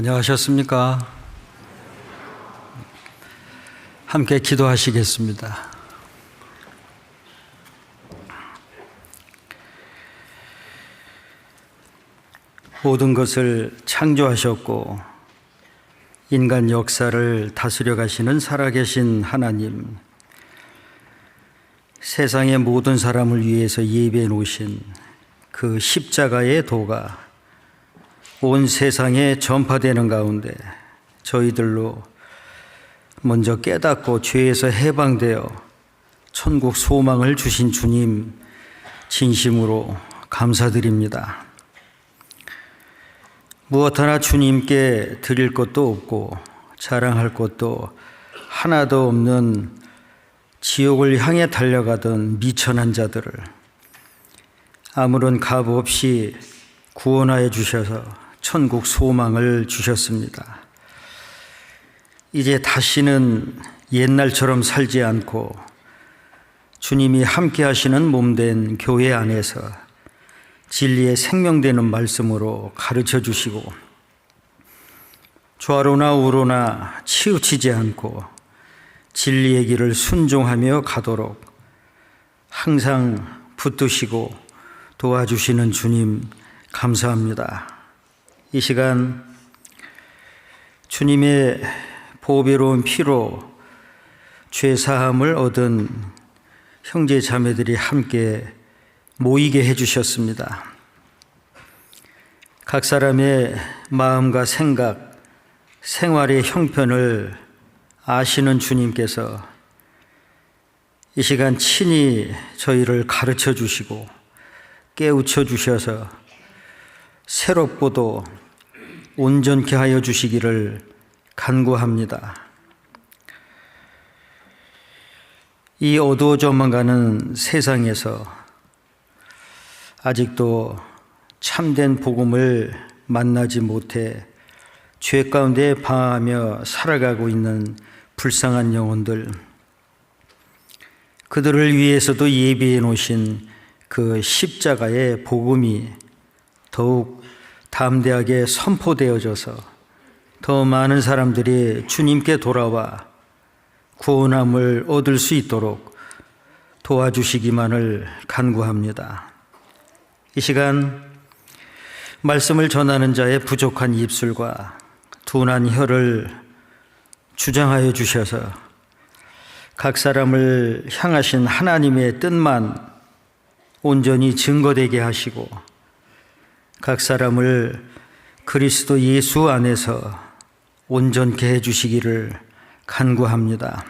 안녕하셨습니까? 함께 기도하시겠습니다. 모든 것을 창조하셨고 인간 역사를 다스려 가시는 살아계신 하나님, 세상의 모든 사람을 위해서 예비해 놓으신 그 십자가의 도가 온 세상에 전파되는 가운데 저희들로 먼저 깨닫고 죄에서 해방되어 천국 소망을 주신 주님, 진심으로 감사드립니다. 무엇 하나 주님께 드릴 것도 없고 자랑할 것도 하나도 없는 지옥을 향해 달려가던 미천한 자들을 아무런 값 없이 구원하여 주셔서 천국 소망을 주셨습니다. 이제 다시는 옛날처럼 살지 않고 주님이 함께 하시는 몸된 교회 안에서 진리의 생명되는 말씀으로 가르쳐 주시고 좌로나 우로나 치우치지 않고 진리의 길을 순종하며 가도록 항상 붙드시고 도와주시는 주님 감사합니다. 이 시간 주님의 보배로운 피로 죄사함을 얻은 형제 자매들이 함께 모이게 해주셨습니다. 각 사람의 마음과 생각, 생활의 형편을 아시는 주님께서 이 시간 친히 저희를 가르쳐 주시고 깨우쳐 주셔서 새롭고도 온전케 하여 주시기를 간구합니다. 이 어두워져만 가는 세상에서 아직도 참된 복음을 만나지 못해 죄 가운데 방황하며 살아가고 있는 불쌍한 영혼들, 그들을 위해서도 예비해 놓으신 그 십자가의 복음이 더욱 담대하게 선포되어져서 더 많은 사람들이 주님께 돌아와 구원함을 얻을 수 있도록 도와주시기만을 간구합니다. 이 시간 말씀을 전하는 자의 부족한 입술과 둔한 혀를 주장하여 주셔서 각 사람을 향하신 하나님의 뜻만 온전히 증거되게 하시고 각 사람을 그리스도 예수 안에서 온전케 해주시기를 간구합니다.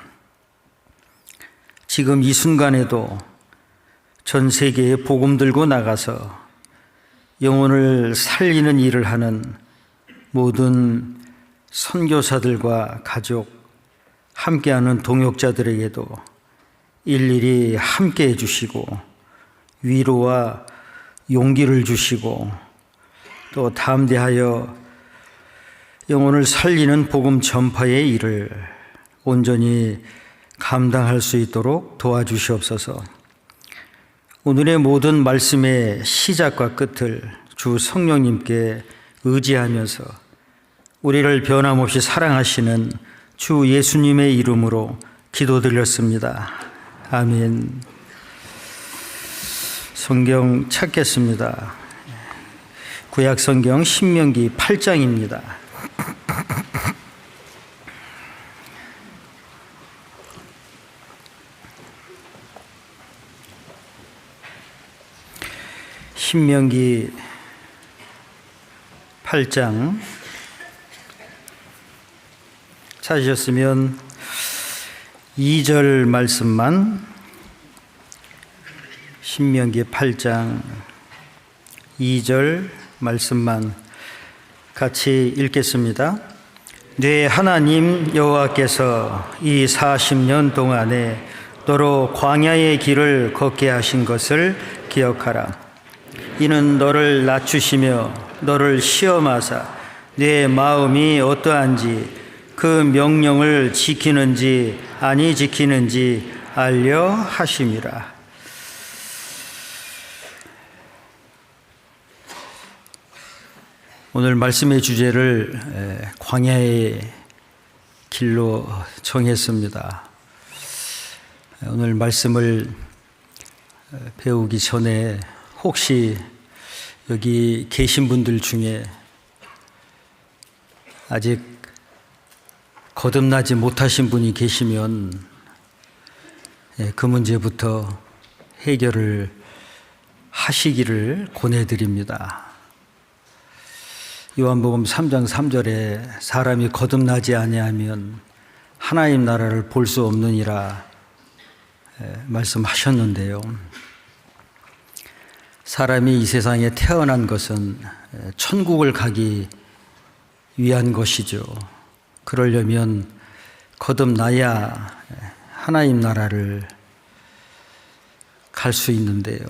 지금 이 순간에도 전 세계에 복음 들고 나가서 영혼을 살리는 일을 하는 모든 선교사들과 가족, 함께하는 동역자들에게도 일일이 함께 해주시고 위로와 용기를 주시고 또 담대하여 영혼을 살리는 복음 전파의 일을 온전히 감당할 수 있도록 도와주시옵소서. 오늘의 모든 말씀의 시작과 끝을 주 성령님께 의지하면서 우리를 변함없이 사랑하시는 주 예수님의 이름으로 기도드렸습니다. 아멘. 성경 찾겠습니다. 구약 성경 신명기 8장입니다. 신명기 8장 찾으셨으면 2절 말씀만, 신명기 8장 2절 말씀만 같이 읽겠습니다. 네 하나님 여호와께서 이 40년 동안에 너로 광야의 길을 걷게 하신 것을 기억하라. 이는 너를 낮추시며 너를 시험하사 네 마음이 어떠한지 그 명령을 지키는지 아니 지키는지 알려 하심이라. 오늘 말씀의 주제를 광야의 길로 정했습니다. 오늘 말씀을 배우기 전에 혹시 여기 계신 분들 중에 아직 거듭나지 못하신 분이 계시면 그 문제부터 해결을 하시기를 권해드립니다. 요한복음 3장 3절에 사람이 거듭나지 아니하면 하나님 나라를 볼 수 없느니라 말씀하셨는데요. 사람이 이 세상에 태어난 것은 천국을 가기 위한 것이죠. 그러려면 거듭나야 하나님 나라를 갈 수 있는데요.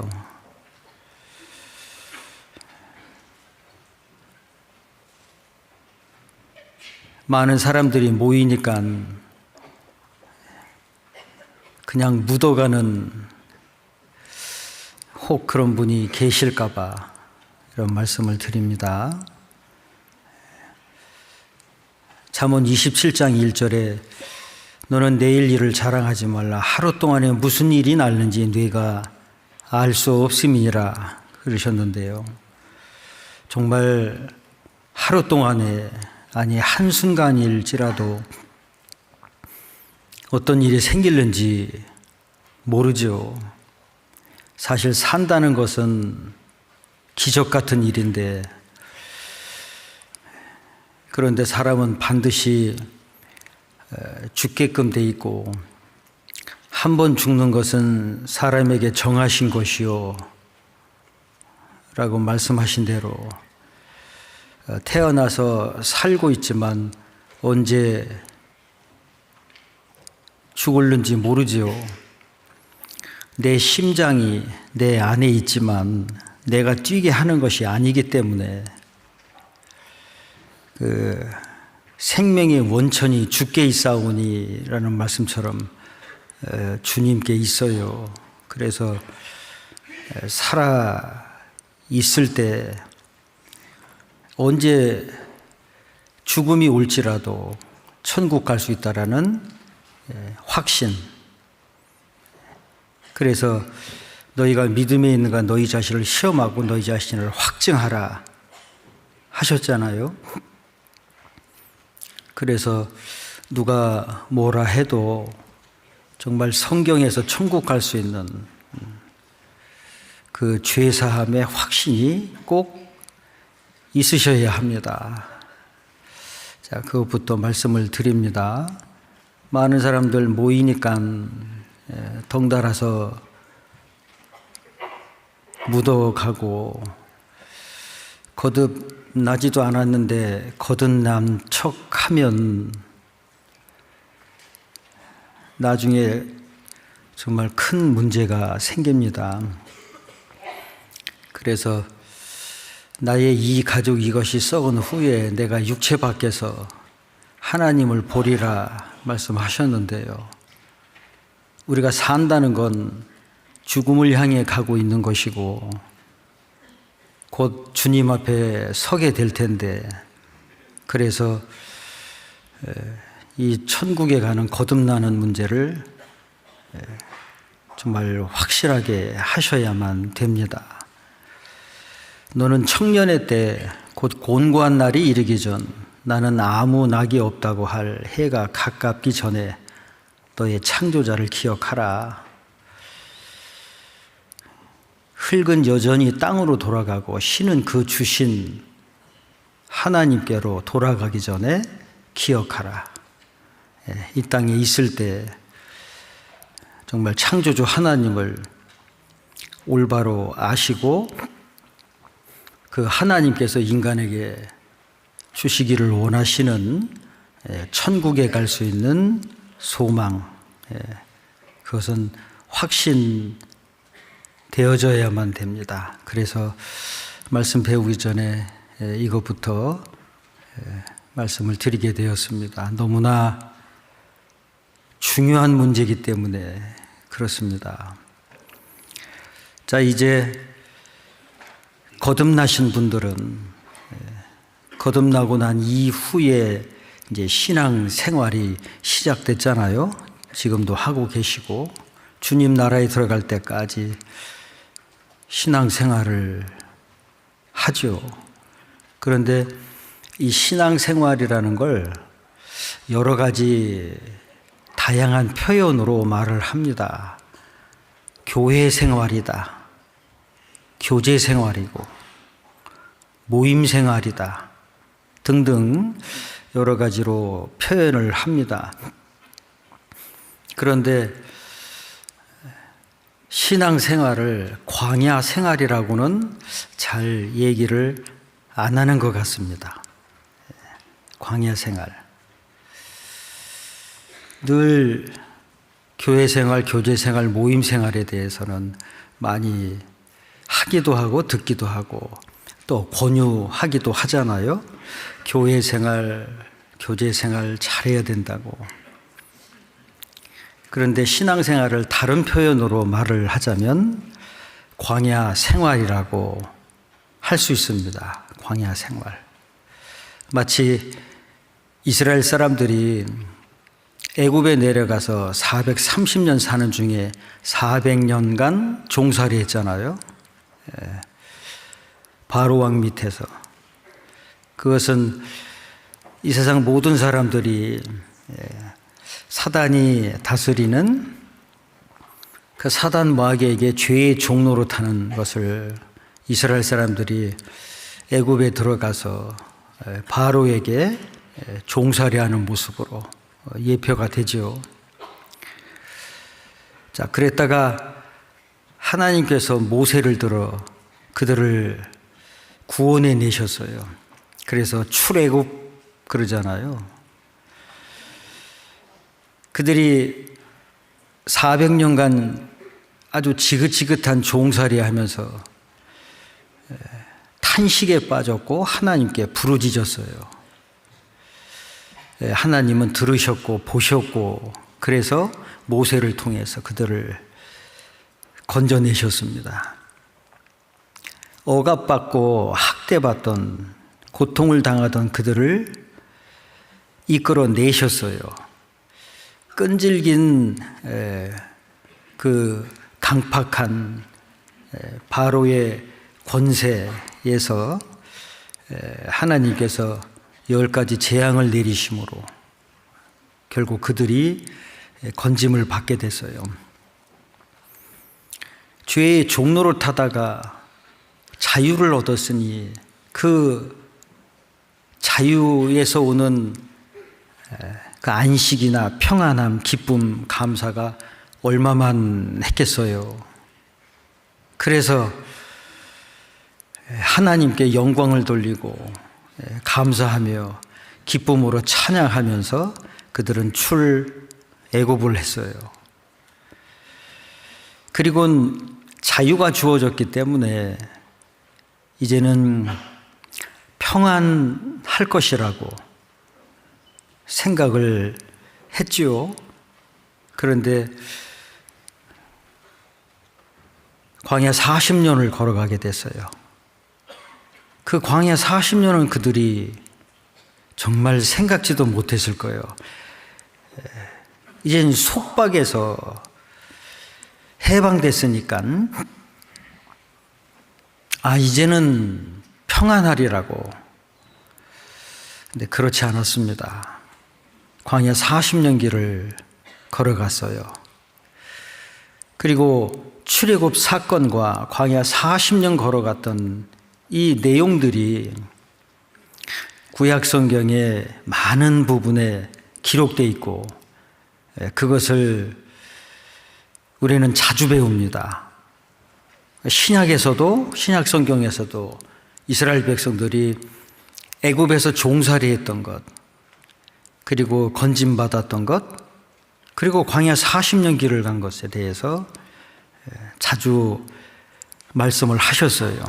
많은 사람들이 모이니까 그냥 묻어가는 혹 그런 분이 계실까 봐 이런 말씀을 드립니다. 잠언 27장 1절에 너는 내일 일을 자랑하지 말라. 하루 동안에 무슨 일이 날는지 네가 알 수 없음이니라 그러셨는데요. 정말 하루 동안에 아니 한순간일지라도 어떤 일이 생길는지 모르죠. 사실 산다는 것은 기적 같은 일인데 그런데 사람은 반드시 죽게끔 돼 있고 한 번 죽는 것은 사람에게 정하신 것이요 라고 말씀하신 대로 태어나서 살고 있지만 언제 죽을는지 모르지요. 내 심장이 내 안에 있지만 내가 뛰게 하는 것이 아니기 때문에 그 생명의 원천이 주께 있사오니라는 말씀처럼 주님께 있어요. 그래서 살아 있을 때 언제 죽음이 올지라도 천국 갈 수 있다라는 확신. 그래서 너희가 믿음에 있는가 너희 자신을 시험하고 너희 자신을 확증하라 하셨잖아요. 그래서 누가 뭐라 해도 정말 성경에서 천국 갈 수 있는 그 죄사함의 확신이 꼭 있으셔야 합니다. 자, 그것부터 말씀을 드립니다. 많은 사람들 모이니까 덩달아서 묻어가고 거듭나지도 않았는데 거듭난 척하면 나중에 정말 큰 문제가 생깁니다. 그래서 나의 이 가족 이것이 썩은 후에 내가 육체 밖에서 하나님을 보리라 말씀하셨는데요. 우리가 산다는 건 죽음을 향해 가고 있는 것이고 곧 주님 앞에 서게 될 텐데 그래서 이 천국에 가는 거듭나는 문제를 정말 확실하게 하셔야만 됩니다. 너는 청년의 때 곧 곤고한 날이 이르기 전 나는 아무 낙이 없다고 할 해가 가깝기 전에 너의 창조자를 기억하라. 흙은 여전히 땅으로 돌아가고 신은 그 주신 하나님께로 돌아가기 전에 기억하라. 이 땅에 있을 때 정말 창조주 하나님을 올바로 아시고 그 하나님께서 인간에게 주시기를 원하시는 천국에 갈 수 있는 소망, 그것은 확신되어져야만 됩니다. 그래서 말씀 배우기 전에 이것부터 말씀을 드리게 되었습니다. 너무나 중요한 문제이기 때문에 그렇습니다. 자, 이제 거듭나신 분들은 거듭나고 난 이후에 이제 신앙 생활이 시작됐잖아요. 지금도 하고 계시고 주님 나라에 들어갈 때까지 신앙 생활을 하죠. 그런데 이 신앙 생활이라는 걸 여러 가지 다양한 표현으로 말을 합니다. 교회 생활이다. 교제 생활이고 모임 생활이다. 등등 여러 가지로 표현을 합니다. 그런데 신앙 생활을 광야 생활이라고는 잘 얘기를 안 하는 것 같습니다. 광야 생활. 늘 교회 생활, 교제 생활, 모임 생활에 대해서는 많이 하기도 하고 듣기도 하고 또 권유하기도 하잖아요. 교회 생활, 교제 생활 잘해야 된다고. 그런데 신앙 생활을 다른 표현으로 말을 하자면 광야 생활이라고 할 수 있습니다. 광야 생활. 마치 이스라엘 사람들이 애굽에 내려가서 430년 사는 중에 400년간 종살이 했잖아요. 바로 왕 밑에서. 그것은 이 세상 모든 사람들이 사단이 다스리는 그 사단 마귀에게 죄의 종로로 타는 것을 이스라엘 사람들이 애굽에 들어가서 바로에게 종살이하는 모습으로 예표가 되죠. 자, 그랬다가 하나님께서 모세를 들어 그들을 구원해 내셨어요. 그래서 출애굽 그러잖아요. 그들이 400년간 아주 지긋지긋한 종살이 하면서 탄식에 빠졌고 하나님께 부르짖었어요. 하나님은 들으셨고 보셨고 그래서 모세를 통해서 그들을 건져내셨습니다. 억압받고 학대받던 고통을 당하던 그들을 이끌어내셨어요. 끈질긴 그 강팍한 바로의 권세에서 하나님께서 10가지 재앙을 내리심으로 결국 그들이 건짐을 받게 됐어요. 죄의 종로를 타다가 자유를 얻었으니 그 자유에서 오는 그 안식이나 평안함, 기쁨, 감사가 얼마만 했겠어요. 그래서 하나님께 영광을 돌리고 감사하며 기쁨으로 찬양하면서 그들은 출애굽을 했어요. 그리고 자유가 주어졌기 때문에 이제는 평안할 것이라고 생각을 했지요. 그런데 광야 40년을 걸어가게 됐어요. 그 광야 40년은 그들이 정말 생각지도 못했을 거예요. 이젠 속박에서 해방됐으니까 이제는 평안하리라고. 근데 그렇지 않았습니다. 광야 40년 길을 걸어갔어요. 그리고 출애굽 사건과 광야 40년 걸어갔던 이 내용들이 구약 성경의 많은 부분에 기록되어 있고 그것을 우리는 자주 배웁니다. 신약에서도, 신약 성경에서도 이스라엘 백성들이 애굽에서 종살이했던 것, 그리고 건짐받았던 것, 그리고 광야 40년 길을 간 것에 대해서 자주 말씀을 하셨어요.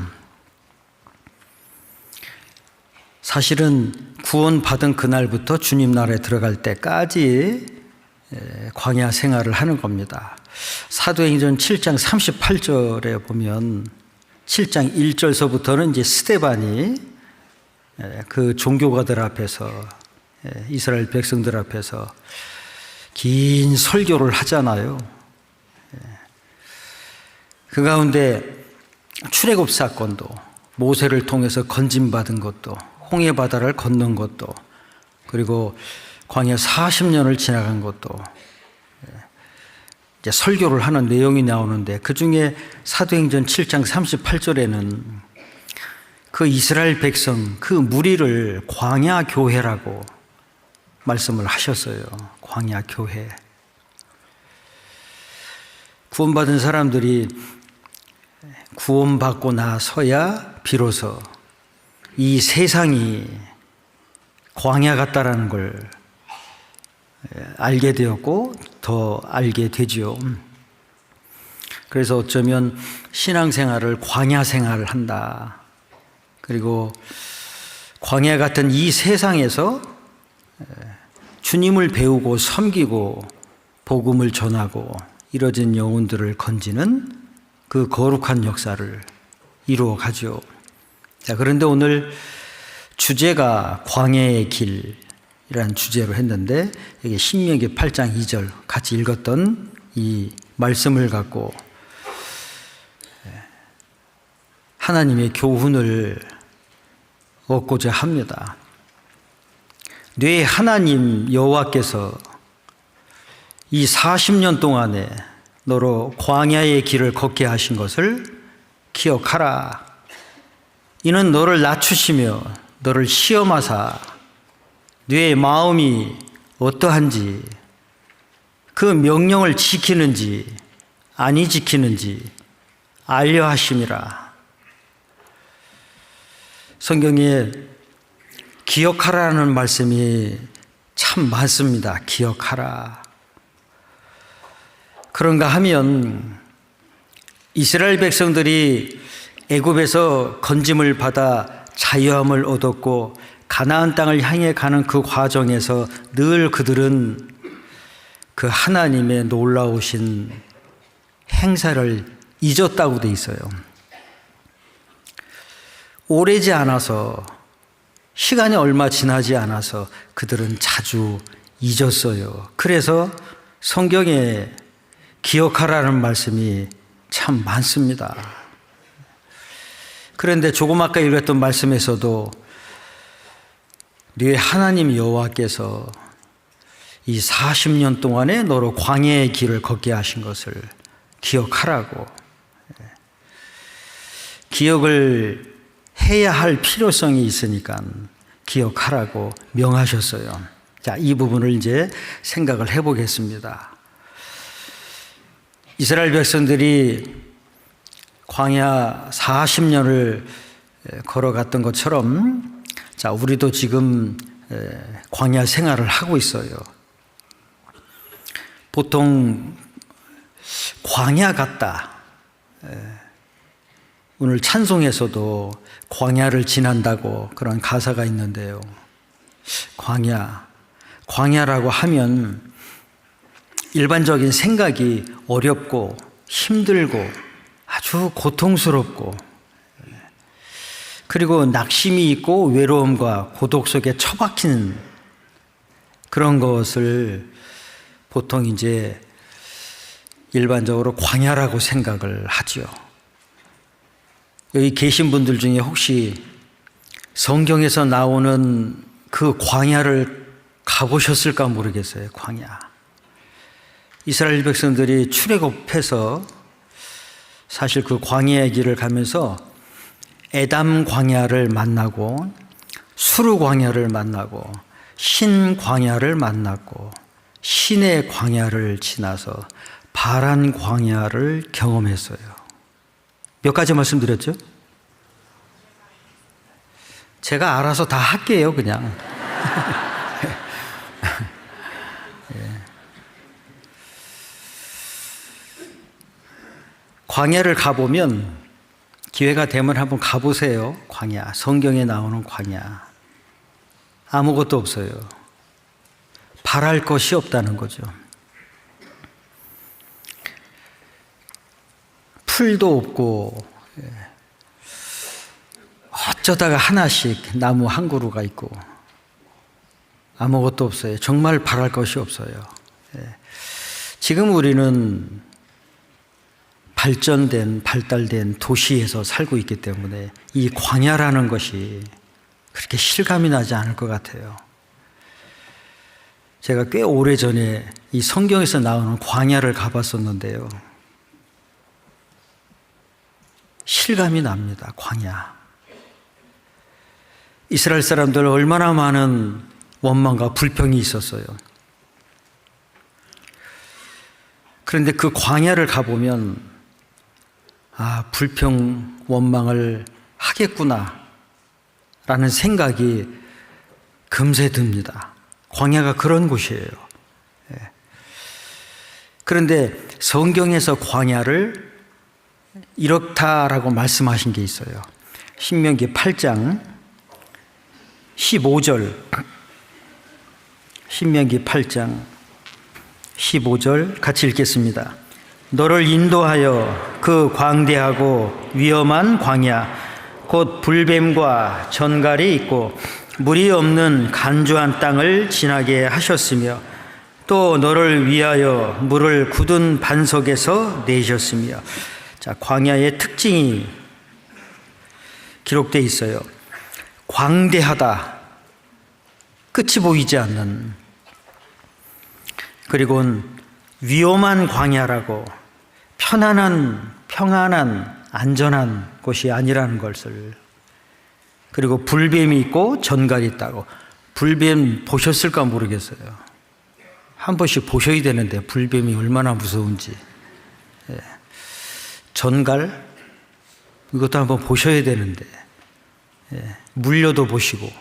사실은 구원받은 그날부터 주님 나라에 들어갈 때까지 광야 생활을 하는 겁니다. 사도행전 7장 38절에 보면 7장 1절서부터는 이제 스데반이 그 종교가들 앞에서, 이스라엘 백성들 앞에서 긴 설교를 하잖아요. 그 가운데 출애굽 사건도, 모세를 통해서 건짐받은 것도, 홍해 바다를 건넌 것도, 그리고 광야 40년을 지나간 것도 이제 설교를 하는 내용이 나오는데, 그 중에 사도행전 7장 38절에는 그 이스라엘 백성, 그 무리를 광야 교회라고 말씀을 하셨어요. 광야 교회. 구원받은 사람들이 구원받고 나서야 비로소 이 세상이 광야 같다라는 걸 알게 되었고 더 알게 되지요. 그래서 어쩌면 신앙생활을 광야 생활을 한다. 그리고 광야 같은 이 세상에서 주님을 배우고 섬기고 복음을 전하고 이뤄진 영혼들을 건지는 그 거룩한 역사를 이루어 가죠. 자, 그런데 오늘 주제가 광야의 길이라는 주제로 했는데, 여기 신명기 8장 2절 같이 읽었던 이 말씀을 갖고 하나님의 교훈을 얻고자 합니다. 네 하나님 여호와께서 이 40년 동안에 너로 광야의 길을 걷게 하신 것을 기억하라. 이는 너를 낮추시며 너를 시험하사 네 마음이 어떠한지, 그 명령을 지키는지 아니 지키는지 알려 하심이라. 성경에 기억하라는 말씀이 참 많습니다. 기억하라. 그런가 하면 이스라엘 백성들이 애굽에서 건짐을 받아 자유함을 얻었고 가나안 땅을 향해 가는 그 과정에서 늘 그들은 그 하나님의 놀라우신 행사를 잊었다고 돼 있어요. 오래지 않아서, 시간이 얼마 지나지 않아서 그들은 자주 잊었어요. 그래서 성경에 기억하라는 말씀이 참 많습니다. 그런데 조금 아까 읽었던 말씀에서도 네 하나님 여호와께서 이 40년 동안에 너로 광야의 길을 걷게 하신 것을 기억하라고, 기억을 해야 할 필요성이 있으니까 기억하라고 명하셨어요. 자, 이 부분을 이제 생각을 해보겠습니다. 이스라엘 백성들이 광야 40년을 걸어갔던 것처럼, 자, 우리도 지금 광야 생활을 하고 있어요. 보통 광야 같다. 오늘 찬송에서도 광야를 지난다고 그런 가사가 있는데요. 광야라고 하면 일반적인 생각이 어렵고 힘들고 아주 고통스럽고, 그리고 낙심이 있고 외로움과 고독 속에 처박힌 그런 것을 보통 이제 일반적으로 광야라고 생각을 하죠. 여기 계신 분들 중에 혹시 성경에서 나오는 그 광야를 가보셨을까 모르겠어요. 광야. 이스라엘 백성들이 출애굽해서 사실 그 광야의 길을 가면서 에담 광야를 만나고 수르 광야를 만나고 신 광야를 만났고 신의 광야를 지나서 바란 광야를 경험했어요. 몇 가지 말씀드렸죠? 제가 알아서 다 할게요, 그냥. 광야를 가보면, 기회가 되면 한번 가보세요. 광야, 성경에 나오는 광야. 아무것도 없어요. 바랄 것이 없다는 거죠. 풀도 없고 어쩌다가 하나씩 나무 한 그루가 있고 아무것도 없어요. 정말 바랄 것이 없어요. 지금 우리는 발달된 도시에서 살고 있기 때문에 이 광야라는 것이 그렇게 실감이 나지 않을 것 같아요. 제가 꽤 오래전에 이 성경에서 나오는 광야를 가봤었는데요. 실감이 납니다. 광야. 이스라엘 사람들 얼마나 많은 원망과 불평이 있었어요. 그런데 그 광야를 가보면 불평, 원망을 하겠구나 라는 생각이 금세 듭니다. 광야가 그런 곳이에요. 그런데 성경에서 광야를 이렇다라고 말씀하신 게 있어요. 신명기 8장 15절, 신명기 8장 15절 같이 읽겠습니다. 너를 인도하여 그 광대하고 위험한 광야 곧 불뱀과 전갈이 있고 물이 없는 간주한 땅을 지나게 하셨으며 또 너를 위하여 물을 굳은 반석에서 내셨으며. 자, 광야의 특징이 기록되어 있어요. 광대하다, 끝이 보이지 않는, 그리고 위험한 광야라고 평안한 안전한 곳이 아니라는 것을, 그리고 불뱀이 있고 전갈이 있다고. 불뱀 보셨을까 모르겠어요. 한 번씩 보셔야 되는데 불뱀이 얼마나 무서운지. 전갈 이것도 한번 보셔야 되는데 물려도 보시고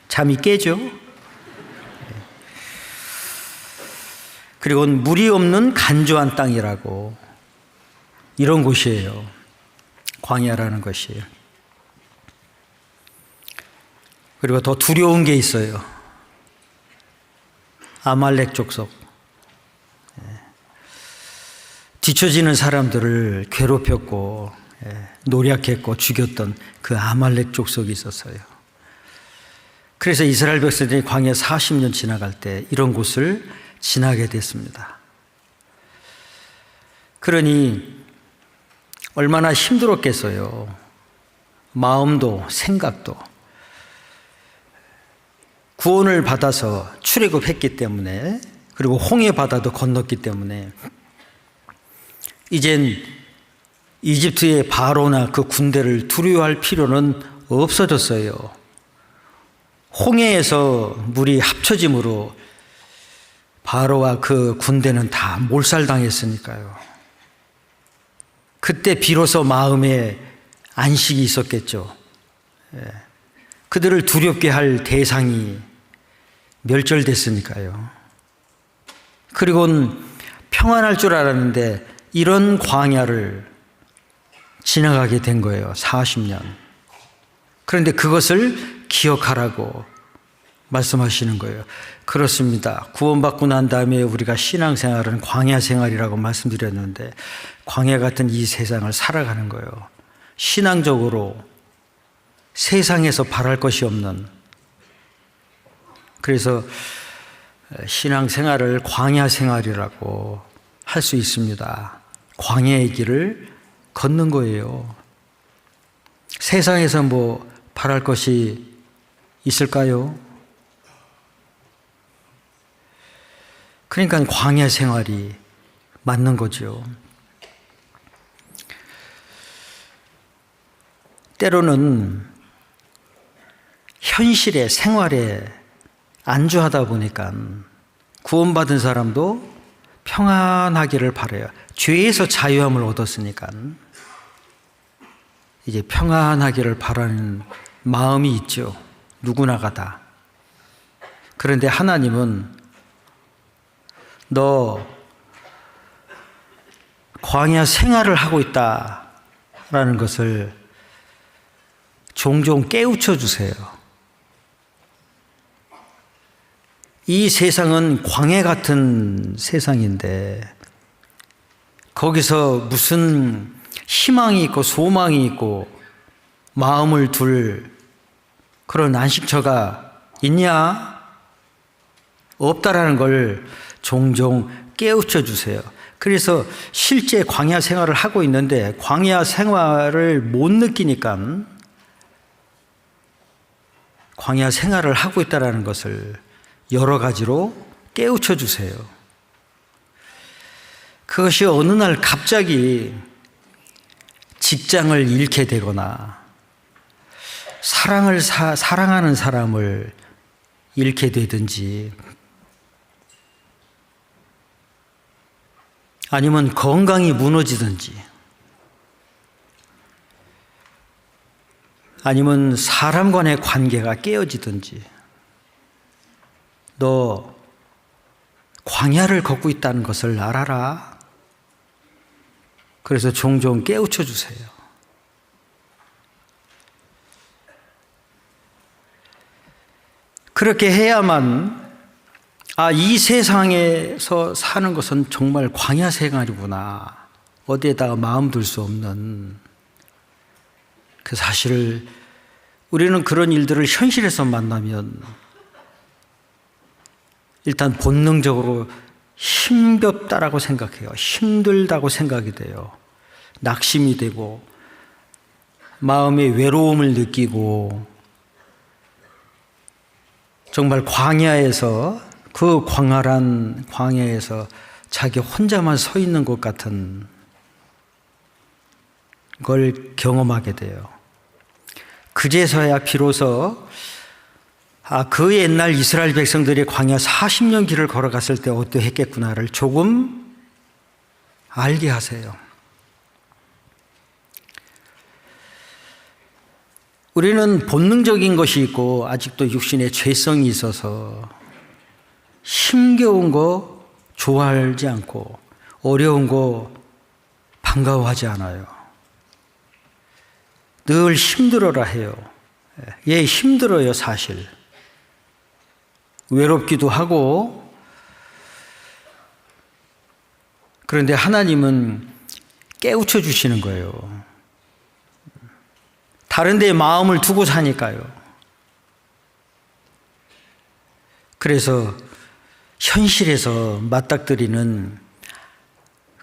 잠이 깨죠. 그리고 물이 없는 간조한 땅이라고, 이런 곳이에요. 광야라는 것이. 그리고 더 두려운 게 있어요. 아말렉 족속. 뒤처지는 사람들을 괴롭혔고 노략했고 죽였던 그 아말렉 족속이 있었어요. 그래서 이스라엘 백성들이 광야 40년 지나갈 때 이런 곳을 지나게 됐습니다. 그러니 얼마나 힘들었겠어요. 마음도 생각도. 구원을 받아서 출애굽했기 때문에, 그리고 홍해 바다도 건넜기 때문에 이젠 이집트의 바로나 그 군대를 두려워할 필요는 없어졌어요. 홍해에서 물이 합쳐짐으로 바로와 그 군대는 다 몰살당했으니까요. 그때 비로소 마음에 안식이 있었겠죠. 그들을 두렵게 할 대상이 멸절됐으니까요. 그리고는 평안할 줄 알았는데 이런 광야를 지나가게 된 거예요. 40년. 그런데 그것을 기억하라고 말씀하시는 거예요. 그렇습니다. 구원받고 난 다음에 우리가 신앙생활은 광야 생활이라고 말씀드렸는데, 광야 같은 이 세상을 살아가는 거예요. 신앙적으로 세상에서 바랄 것이 없는. 그래서 신앙생활을 광야 생활이라고 할 수 있습니다. 광야의 길을 걷는 거예요. 세상에서 뭐 바랄 것이 있을까요? 그러니까 광야 생활이 맞는 거죠. 때로는 현실의 생활에 안주하다 보니까 구원받은 사람도 평안하기를 바라요. 죄에서 자유함을 얻었으니까 이제 평안하기를 바라는 마음이 있죠. 누구나가 다. 그런데 하나님은 너 광야 생활을 하고 있다라는 것을 종종 깨우쳐 주세요. 이 세상은 광야 같은 세상인데 거기서 무슨 희망이 있고 소망이 있고 마음을 둘 그런 안식처가 있냐? 없다라는 걸 종종 깨우쳐 주세요. 그래서 실제 광야 생활을 하고 있는데 광야 생활을 못 느끼니까 광야 생활을 하고 있다는 것을 여러 가지로 깨우쳐 주세요. 그것이 어느 날 갑자기 직장을 잃게 되거나 사랑하는 사람을 잃게 되든지 아니면 건강이 무너지든지 아니면 사람 간의 관계가 깨어지든지 너 광야를 걷고 있다는 것을 알아라. 그래서 종종 깨우쳐 주세요. 그렇게 해야만 이 세상에서 사는 것은 정말 광야 생활이구나. 어디에다가 마음 둘 수 없는 그 사실을 우리는 그런 일들을 현실에서 만나면 일단 본능적으로 힘겹다라고 생각해요. 힘들다고 생각이 돼요. 낙심이 되고 마음의 외로움을 느끼고 정말 광야에서 그 광활한 광야에서 자기 혼자만 서 있는 것 같은 걸 경험하게 돼요. 그제서야 비로소 그 옛날 이스라엘 백성들이 광야 40년 길을 걸어갔을 때 어떠했겠구나를 조금 알게 하세요. 우리는 본능적인 것이 있고 아직도 육신의 죄성이 있어서 힘겨운 거 좋아하지 않고 어려운 거 반가워하지 않아요. 늘 힘들어라 해요. 예, 힘들어요, 사실. 외롭기도 하고. 그런데 하나님은 깨우쳐 주시는 거예요. 다른 데에 마음을 두고 사니까요. 그래서 현실에서 맞닥뜨리는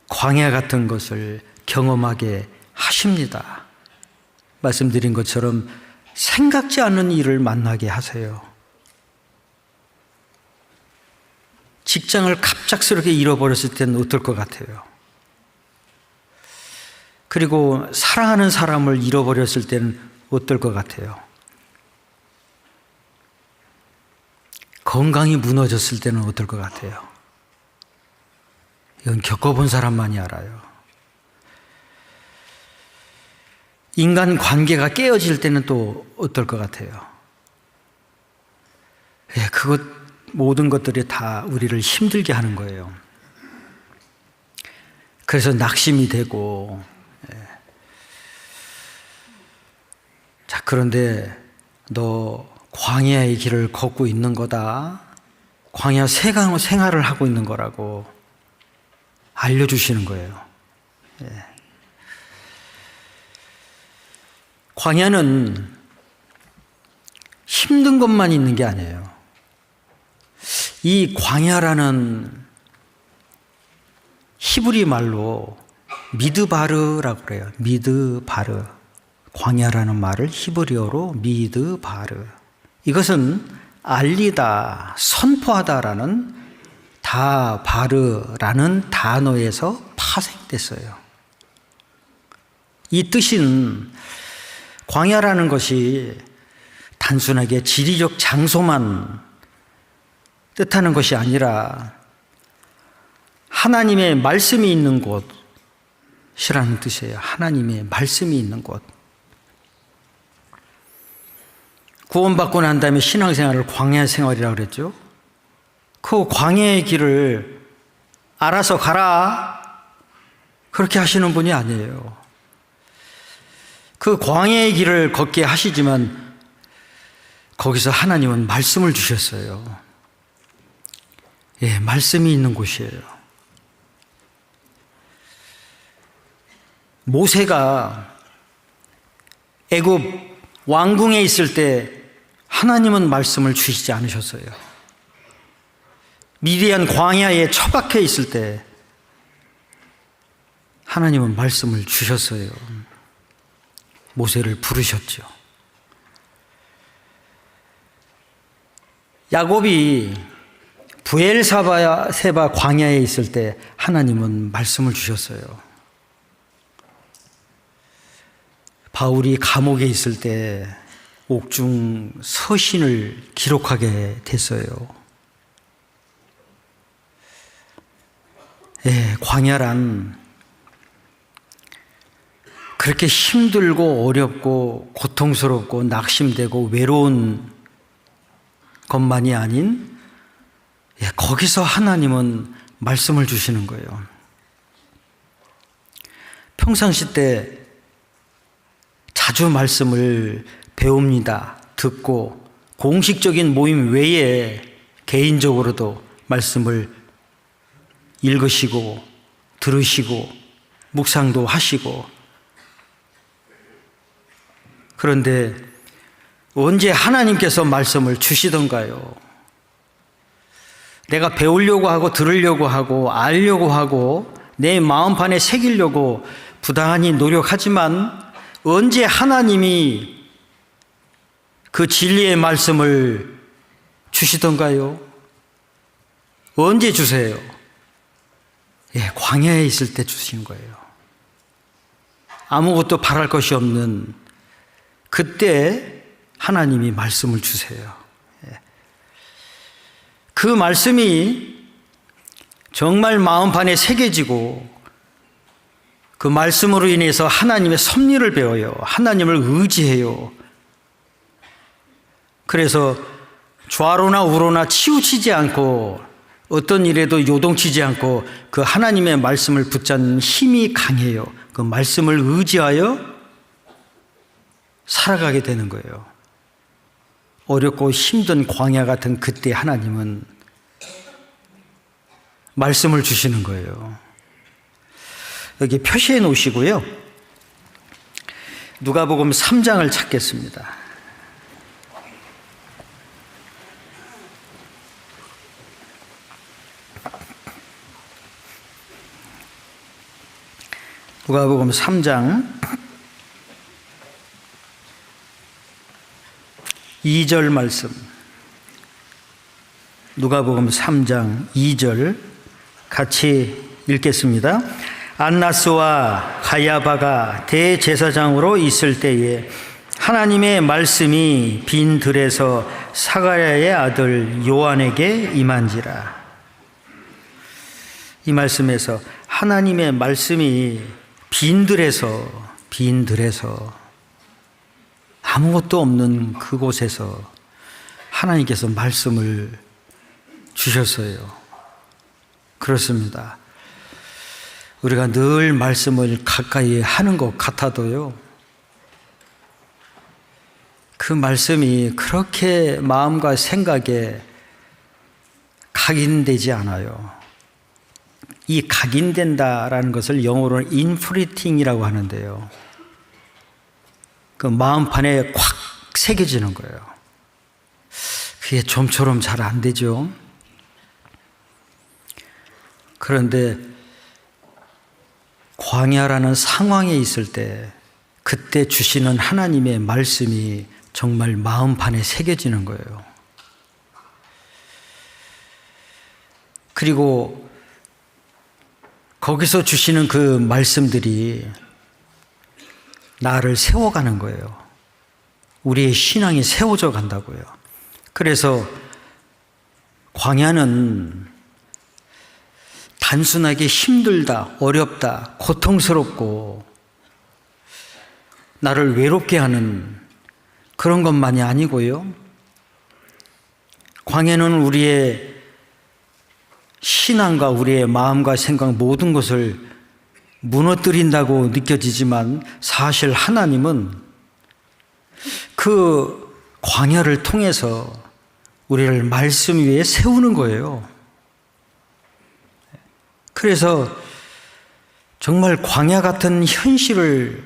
광야 같은 것을 경험하게 하십니다. 말씀드린 것처럼 생각지 않은 일을 만나게 하세요. 직장을 갑작스럽게 잃어버렸을 때는 어떨 것 같아요? 그리고 사랑하는 사람을 잃어버렸을 때는 어떨 것 같아요? 건강이 무너졌을 때는 어떨 것 같아요? 이건 겪어본 사람만이 알아요. 인간 관계가 깨어질 때는 또 어떨 것 같아요? 예, 모든 것들이 다 우리를 힘들게 하는 거예요. 그래서 낙심이 되고, 자, 그런데 너 광야의 길을 걷고 있는 거다. 광야 생활을 하고 있는 거라고 알려주시는 거예요. 광야는 힘든 것만 있는 게 아니에요. 이 광야라는 히브리 말로 미드바르라고 그래요. 미드바르. 광야라는 말을 히브리어로 미드바르. 이것은 알리다, 선포하다라는 다바르라는 단어에서 파생됐어요. 이 뜻은 광야라는 것이 단순하게 지리적 장소만 뜻하는 것이 아니라 하나님의 말씀이 있는 곳이라는 뜻이에요. 하나님의 말씀이 있는 곳. 구원받고 난 다음에 신앙생활을 광야 생활이라고 그랬죠. 그 광야의 길을 알아서 가라 그렇게 하시는 분이 아니에요. 그 광야의 길을 걷게 하시지만 거기서 하나님은 말씀을 주셨어요. 예, 말씀이 있는 곳이에요. 모세가 애굽 왕궁에 있을 때 하나님은 말씀을 주시지 않으셨어요. 미디안 광야에 처박혀 있을 때 하나님은 말씀을 주셨어요. 모세를 부르셨죠. 야곱이 부엘세바 광야에 있을 때 하나님은 말씀을 주셨어요. 바울이 감옥에 있을 때 옥중 서신을 기록하게 됐어요. 광야란 그렇게 힘들고 어렵고 고통스럽고 낙심되고 외로운 것만이 아닌 거기서 하나님은 말씀을 주시는 거예요. 평상시 때 자주 말씀을 배웁니다. 듣고 공식적인 모임 외에 개인적으로도 말씀을 읽으시고 들으시고 묵상도 하시고, 그런데 언제 하나님께서 말씀을 주시던가요? 내가 배우려고 하고 들으려고 하고 알려고 하고 내 마음판에 새기려고 부단히 노력하지만 언제 하나님이 그 진리의 말씀을 주시던가요? 언제 주세요? 광야에 있을 때 주신 거예요. 아무것도 바랄 것이 없는 그때 하나님이 말씀을 주세요. 그 말씀이 정말 마음판에 새겨지고 그 말씀으로 인해서 하나님의 섭리를 배워요. 하나님을 의지해요. 그래서 좌로나 우로나 치우치지 않고 어떤 일에도 요동치지 않고 그 하나님의 말씀을 붙잡는 힘이 강해요. 그 말씀을 의지하여 살아가게 되는 거예요. 어렵고 힘든 광야 같은 그때 하나님은 말씀을 주시는 거예요. 여기 표시해 놓으시고요. 누가복음 3장을 찾겠습니다. 누가복음 3장 2절 말씀. 누가복음 3장 2절 같이 읽겠습니다. 안나스와 가야바가 대제사장으로 있을 때에 하나님의 말씀이 빈 들에서 사가랴의 아들 요한에게 임한지라. 이 말씀에서 하나님의 말씀이 빈 들에서 아무것도 없는 그곳에서 하나님께서 말씀을 주셨어요. 그렇습니다. 우리가 늘 말씀을 가까이 하는 것 같아도요, 그 말씀이 그렇게 마음과 생각에 각인되지 않아요. 이 각인된다라는 것을 영어로는 인프리팅이라고 하는데요, 그 마음판에 콱 새겨지는 거예요. 그게 좀처럼 잘 안 되죠. 그런데 광야라는 상황에 있을 때 그때 주시는 하나님의 말씀이 정말 마음판에 새겨지는 거예요. 그리고 거기서 주시는 그 말씀들이 나를 세워가는 거예요. 우리의 신앙이 세워져 간다고요. 그래서 광야는 단순하게 힘들다, 어렵다, 고통스럽고 나를 외롭게 하는 그런 것만이 아니고요. 광야는 우리의 신앙과 우리의 마음과 생각 모든 것을 무너뜨린다고 느껴지지만 사실 하나님은 그 광야를 통해서 우리를 말씀 위에 세우는 거예요. 그래서 정말 광야 같은 현실을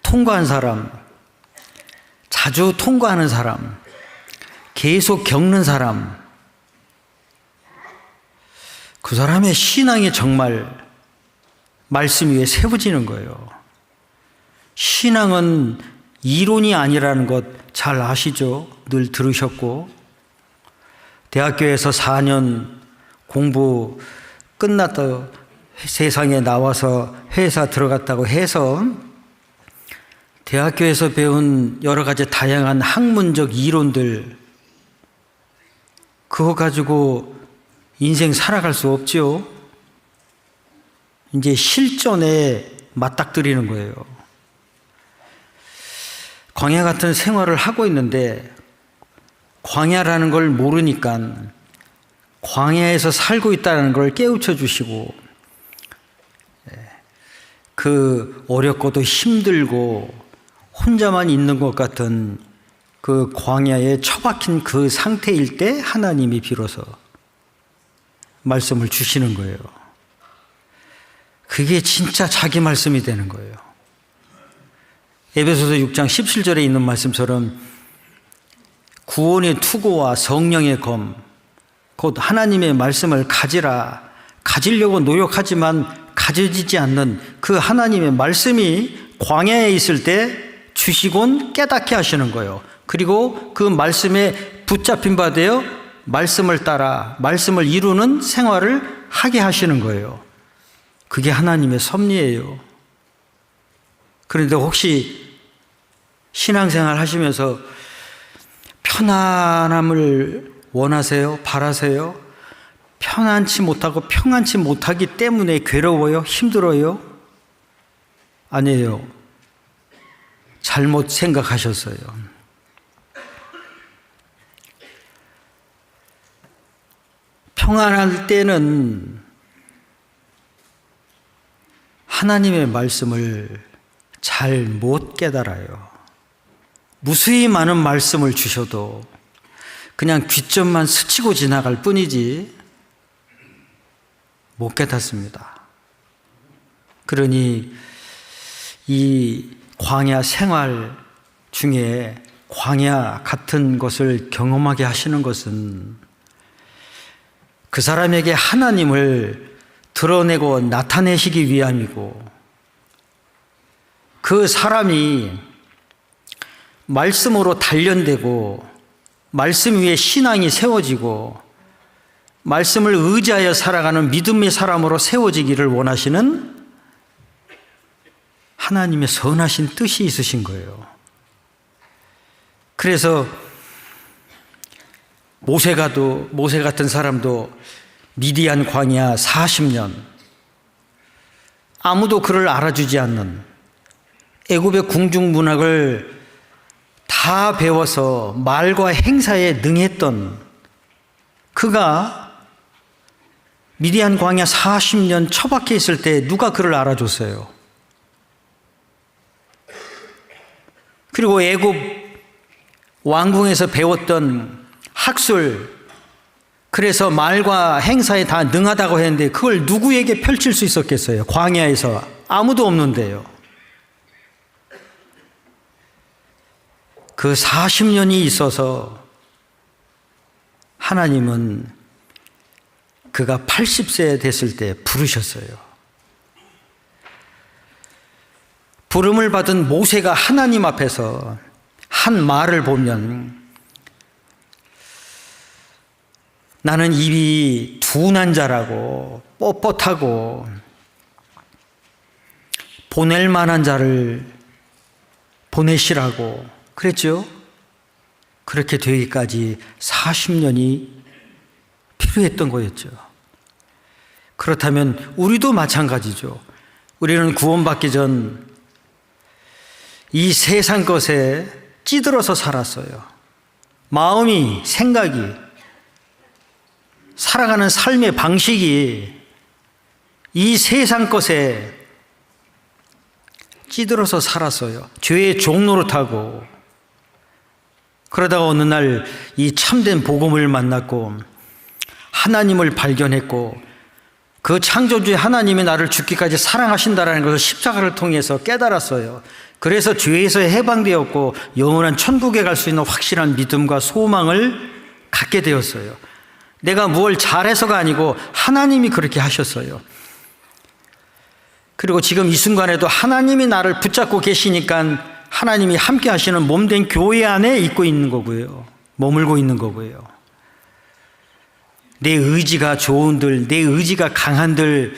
통과한 사람, 자주 통과하는 사람, 계속 겪는 사람, 그 사람의 신앙이 정말 말씀 위에 세워지는 거예요. 신앙은 이론이 아니라는 것 잘 아시죠? 늘 들으셨고, 대학교에서 4년 공부 끝났다 세상에 나와서 회사 들어갔다고 해서 대학교에서 배운 여러 가지 다양한 학문적 이론들, 그거 가지고 인생 살아갈 수 없죠. 이제 실전에 맞닥뜨리는 거예요. 광야 같은 생활을 하고 있는데 광야라는 걸 모르니까 광야에서 살고 있다는 걸 깨우쳐 주시고, 그 어렵고도 힘들고 혼자만 있는 것 같은 그 광야에 처박힌 그 상태일 때 하나님이 비로소 말씀을 주시는 거예요. 그게 진짜 자기 말씀이 되는 거예요. 에베소서 6장 17절에 있는 말씀처럼 구원의 투구와 성령의 검, 곧 하나님의 말씀을 가지려고 노력하지만 가져지지 않는 그 하나님의 말씀이 광야에 있을 때 주시곤 깨닫게 하시는 거예요. 그리고 그 말씀에 붙잡힌 바 되어 말씀을 따라 말씀을 이루는 생활을 하게 하시는 거예요. 그게 하나님의 섭리예요. 그런데 혹시 신앙생활 하시면서 편안함을 원하세요? 바라세요? 편안치 못하고 평안치 못하기 때문에 괴로워요? 힘들어요? 아니에요. 잘못 생각하셨어요. 평안할 때는 하나님의 말씀을 잘 못 깨달아요. 무수히 많은 말씀을 주셔도 그냥 귀점만 스치고 지나갈 뿐이지 못 깨닫습니다. 그러니 이 광야 생활 중에 광야 같은 것을 경험하게 하시는 것은 그 사람에게 하나님을 드러내고 나타내시기 위함이고, 그 사람이 말씀으로 단련되고 말씀 위에 신앙이 세워지고 말씀을 의지하여 살아가는 믿음의 사람으로 세워지기를 원하시는 하나님의 선하신 뜻이 있으신 거예요. 그래서 모세 같은 사람도 미디안 광야 40년, 아무도 그를 알아주지 않는 애굽의 궁중 문학을 다 배워서 말과 행사에 능했던 그가 미디안 광야 40년 처박혀 있을 때 누가 그를 알아줬어요? 그리고 애굽 왕궁에서 배웠던 학술, 그래서 말과 행사에 다 능하다고 했는데 그걸 누구에게 펼칠 수 있었겠어요? 광야에서 아무도 없는데요. 그 40년이 있어서 하나님은 그가 80세 됐을 때 부르셨어요. 부름을 받은 모세가 하나님 앞에서 한 말을 보면, 나는 입이 둔한 자라고 뻣뻣하고 보낼 만한 자를 보내시라고 그랬죠. 그렇게 되기까지 40년이 필요했던 거였죠. 그렇다면 우리도 마찬가지죠. 우리는 구원받기 전 이 세상 것에 찌들어서 살았어요. 마음이, 생각이, 살아가는 삶의 방식이 이 세상 것에 찌들어서 살았어요. 죄의 종노릇하고. 그러다가 어느 날 이 참된 복음을 만났고 하나님을 발견했고 그 창조주의 하나님이 나를 죽기까지 사랑하신다라는 것을 십자가를 통해서 깨달았어요. 그래서 죄에서 해방되었고 영원한 천국에 갈 수 있는 확실한 믿음과 소망을 갖게 되었어요. 내가 뭘 잘해서가 아니고 하나님이 그렇게 하셨어요. 그리고 지금 이 순간에도 하나님이 나를 붙잡고 계시니까 하나님이 함께 하시는 몸된 교회 안에 있고 있는 거고요. 머물고 있는 거고요. 내 의지가 좋은들, 내 의지가 강한들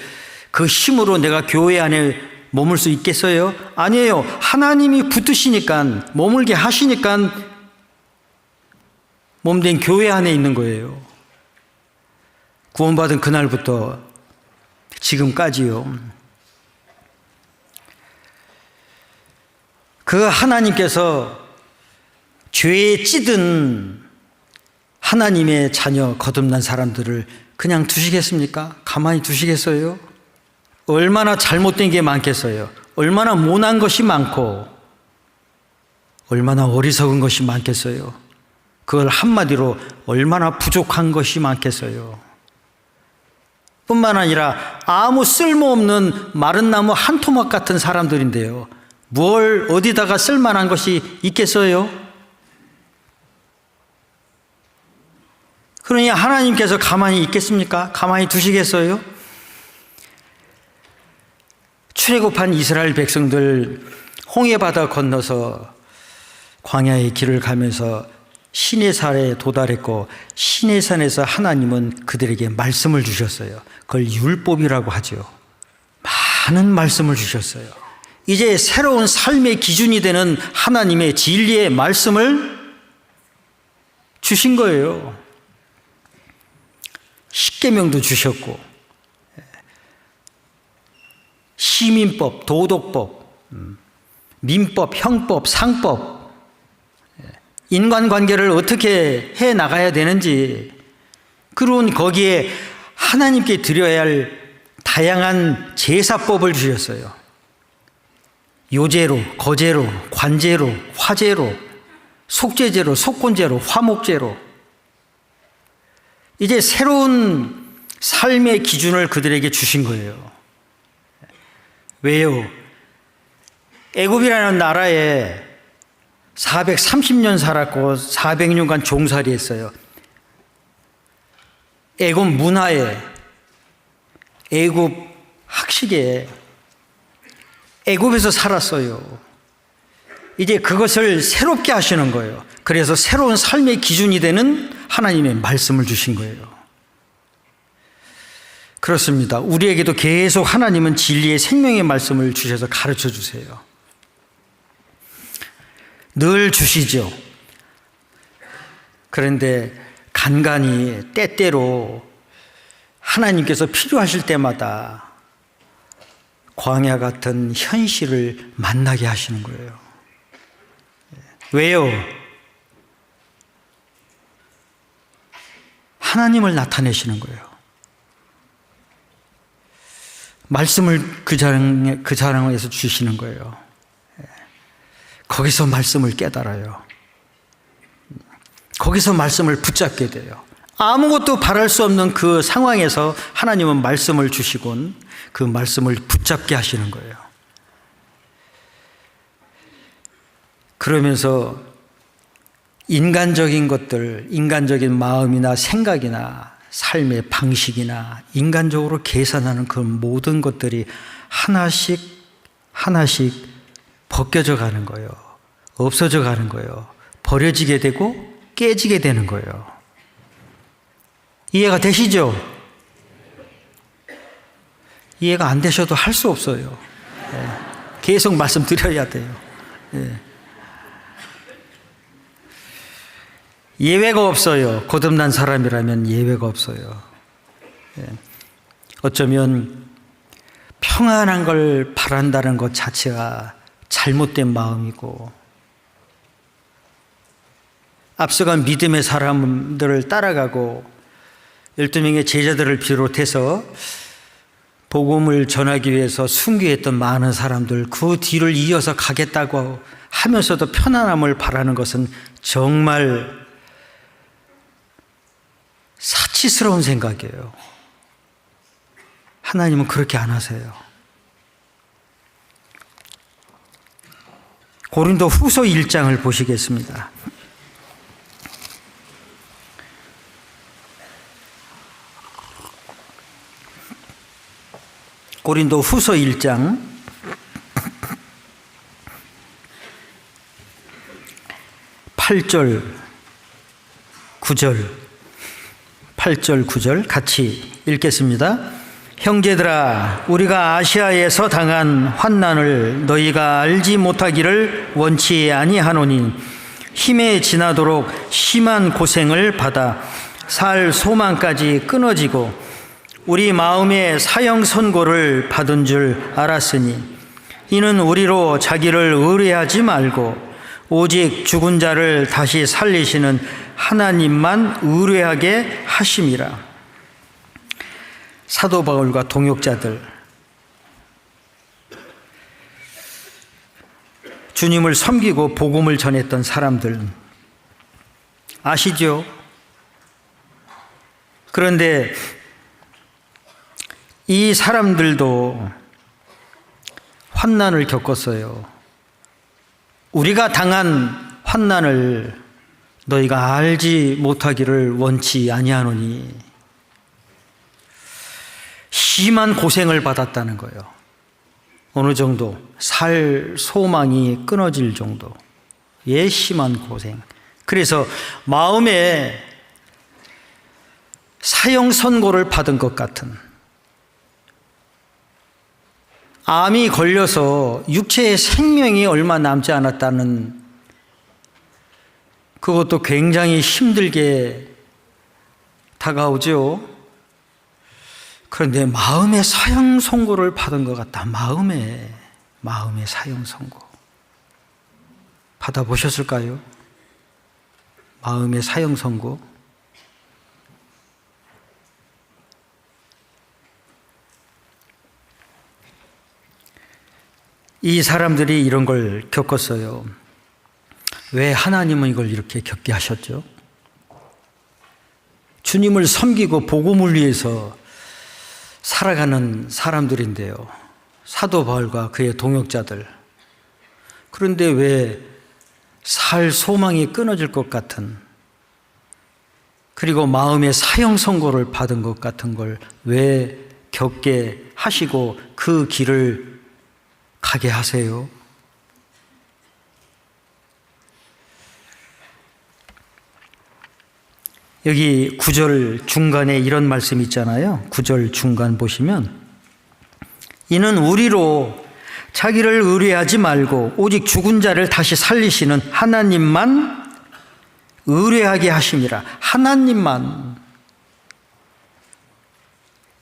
그 힘으로 내가 교회 안에 머물 수 있겠어요? 아니에요. 하나님이 붙으시니까, 머물게 하시니까 몸된 교회 안에 있는 거예요. 구원받은 그날부터 지금까지요. 그 하나님께서 죄에 찌든 하나님의 자녀 거듭난 사람들을 그냥 두시겠습니까? 가만히 두시겠어요? 얼마나 잘못된 게 많겠어요? 얼마나 모난 것이 많고 얼마나 어리석은 것이 많겠어요? 그걸 한마디로 얼마나 부족한 것이 많겠어요? 뿐만 아니라 아무 쓸모없는 마른 나무 한 토막 같은 사람들인데요. 뭘 어디다가 쓸만한 것이 있겠어요? 그러니 하나님께서 가만히 있겠습니까? 가만히 두시겠어요? 출애굽한 이스라엘 백성들 홍해바다 건너서 광야의 길을 가면서 시내산에 도달했고 시내산에서 하나님은 그들에게 말씀을 주셨어요. 그걸 율법이라고 하죠. 많은 말씀을 주셨어요. 이제 새로운 삶의 기준이 되는 하나님의 진리의 말씀을 주신 거예요. 십계명도 주셨고 시민법, 도덕법, 민법, 형법, 상법, 인간관계를 어떻게 해 나가야 되는지, 그리고 거기에 하나님께 드려야 할 다양한 제사법을 주셨어요. 요제로, 거제로, 관제로, 화제로, 속죄제로, 속건제로, 화목제로. 이제 새로운 삶의 기준을 그들에게 주신 거예요. 왜요? 애굽이라는 나라에 430년 살았고 400년간 종살이 했어요. 애굽 문화에, 애굽 학식에, 애굽에서 살았어요. 이제 그것을 새롭게 하시는 거예요. 그래서 새로운 삶의 기준이 되는 하나님의 말씀을 주신 거예요. 그렇습니다. 우리에게도 계속 하나님은 진리의 생명의 말씀을 주셔서 가르쳐 주세요. 늘 주시죠. 그런데 간간히 때때로 하나님께서 필요하실 때마다 광야 같은 현실을 만나게 하시는 거예요. 왜요? 하나님을 나타내시는 거예요. 말씀을 그 자랑에서 주시는 거예요. 거기서 말씀을 깨달아요. 거기서 말씀을 붙잡게 돼요. 아무것도 바랄 수 없는 그 상황에서 하나님은 말씀을 주시곤 그 말씀을 붙잡게 하시는 거예요. 그러면서 인간적인 것들, 인간적인 마음이나 생각이나 삶의 방식이나 인간적으로 계산하는 그 모든 것들이 하나씩 하나씩 벗겨져 가는 거예요. 없어져 가는 거예요. 버려지게 되고 깨지게 되는 거예요. 이해가 되시죠? 이해가 안 되셔도 할 수 없어요. 계속 말씀드려야 돼요. 예외가 없어요. 거듭난 사람이라면 예외가 없어요. 어쩌면 평안한 걸 바란다는 것 자체가 잘못된 마음이고, 앞서간 믿음의 사람들을 따라가고 12명의 제자들을 비롯해서 복음을 전하기 위해서 순교했던 많은 사람들, 그 뒤를 이어서 가겠다고 하면서도 편안함을 바라는 것은 정말 사치스러운 생각이에요. 하나님은 그렇게 안 하세요. 고린도 후서 1장을 보시겠습니다. 고린도 후서 1장 8절 9절 같이 읽겠습니다. 형제들아, 우리가 아시아에서 당한 환난을 너희가 알지 못하기를 원치 아니하노니 힘에 지나도록 심한 고생을 받아 살 소망까지 끊어지고 우리 마음에 사형 선고를 받은 줄 알았으니 이는 우리로 자기를 의뢰하지 말고 오직 죽은 자를 다시 살리시는 하나님만 의뢰하게 하심이라. 사도 바울과 동역자들, 주님을 섬기고 복음을 전했던 사람들 아시죠? 그런데 이 사람들도 환난을 겪었어요. 우리가 당한 환난을 너희가 알지 못하기를 원치 아니하노니, 심한 고생을 받았다는 거예요. 어느 정도 살 소망이 끊어질 정도의 심한 고생. 그래서 마음에 사형 선고를 받은 것 같은, 암이 걸려서 육체의 생명이 얼마 남지 않았다는, 그것도 굉장히 힘들게 다가오죠. 그런데 마음의 사형 선고를 받은 것 같다. 마음의 사형 선고 받아보셨을까요? 마음의 사형 선고. 이 사람들이 이런 걸 겪었어요. 왜 하나님은 이걸 이렇게 겪게 하셨죠? 주님을 섬기고 복음을 위해서 살아가는 사람들인데요. 사도 바울과 그의 동역자들. 그런데 왜 살 소망이 끊어질 것 같은, 그리고 마음의 사형 선고를 받은 것 같은 걸 왜 겪게 하시고 그 길을 가게 하세요? 여기 9절 중간에 이런 말씀이 있잖아요. 9절 중간 보시면, 이는 우리로 자기를 의뢰하지 말고 오직 죽은 자를 다시 살리시는 하나님만 의뢰하게 하심이라. 하나님만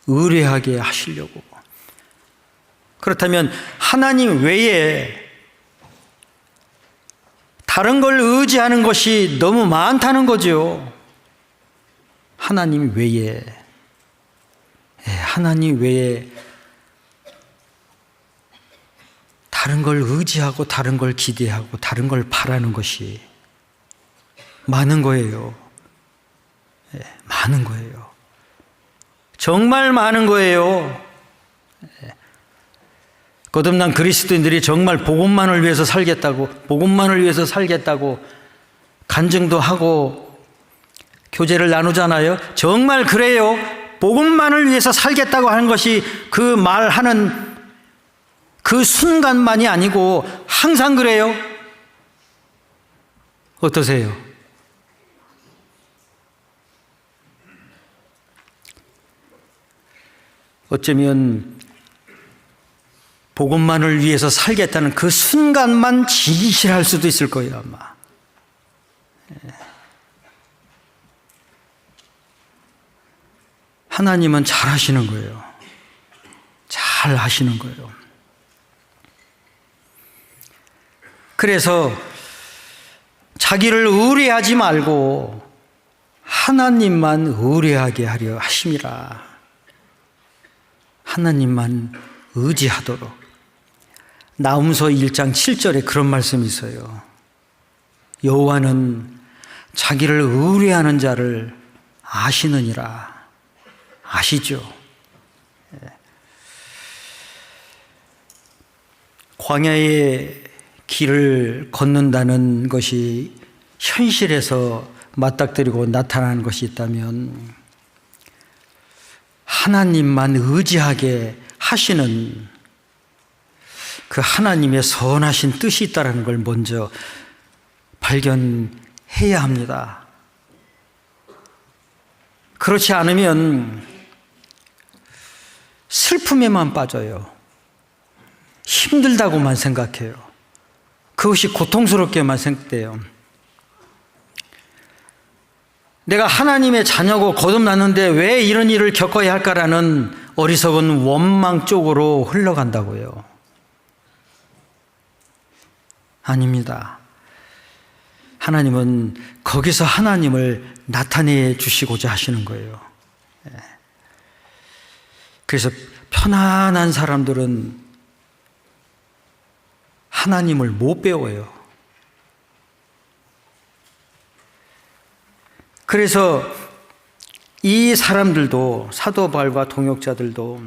의뢰하게 하시려고. 그렇다면 하나님 외에 다른 걸 의지하는 것이 너무 많다는 거죠. 하나님 외에, 하나님 외에 다른 걸 의지하고 다른 걸 기대하고 다른 걸 바라는 것이 많은 거예요. 많은 거예요. 정말 많은 거예요. 거듭난 그리스도인들이 정말 복음만을 위해서 살겠다고, 복음만을 위해서 살겠다고 간증도 하고 교제를 나누잖아요. 정말 그래요. 복음만을 위해서 살겠다고 하는 것이 그 말하는 그 순간만이 아니고 항상 그래요. 어떠세요? 어쩌면 복음만을 위해서 살겠다는 그 순간만 진실할 수도 있을 거예요, 아마. 하나님은 잘 하시는 거예요. 잘 하시는 거예요. 그래서 자기를 의뢰하지 말고 하나님만 의뢰하게 하려 하심이라. 하나님만 의지하도록. 나훔서 1장 7절에 그런 말씀이 있어요. 여호와는 자기를 의뢰하는 자를 아시느니라. 아시죠? 광야의 길을 걷는다는 것이 현실에서 맞닥뜨리고 나타나는 것이 있다면 하나님만 의지하게 하시는 그 하나님의 선하신 뜻이 있다는 걸 먼저 발견해야 합니다. 그렇지 않으면 슬픔에만 빠져요. 힘들다고만 생각해요. 그것이 고통스럽게만 생각돼요. 내가 하나님의 자녀고 거듭났는데 왜 이런 일을 겪어야 할까라는 어리석은 원망 쪽으로 흘러간다고요. 아닙니다. 하나님은 거기서 하나님을 나타내 주시고자 하시는 거예요. 그래서 편안한 사람들은 하나님을 못 배워요. 그래서 이 사람들도, 사도 바울과 동역자들도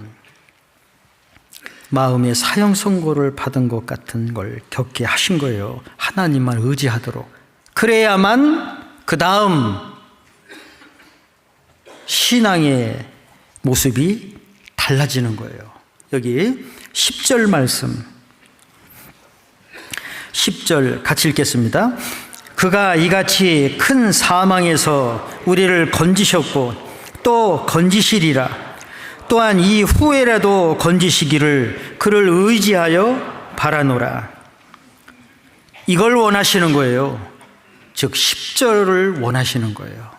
마음의 사형 선고를 받은 것 같은 걸 겪게 하신 거예요. 하나님만 의지하도록. 그래야만 그 다음 신앙의 모습이 달라지는 거예요. 여기 10절 말씀, 10절 같이 읽겠습니다. 그가 이같이 큰 사망에서 우리를 건지셨고 또 건지시리라. 또한 이 후에라도 건지시기를 그를 의지하여 바라노라. 이걸 원하시는 거예요. 즉 10절을 원하시는 거예요.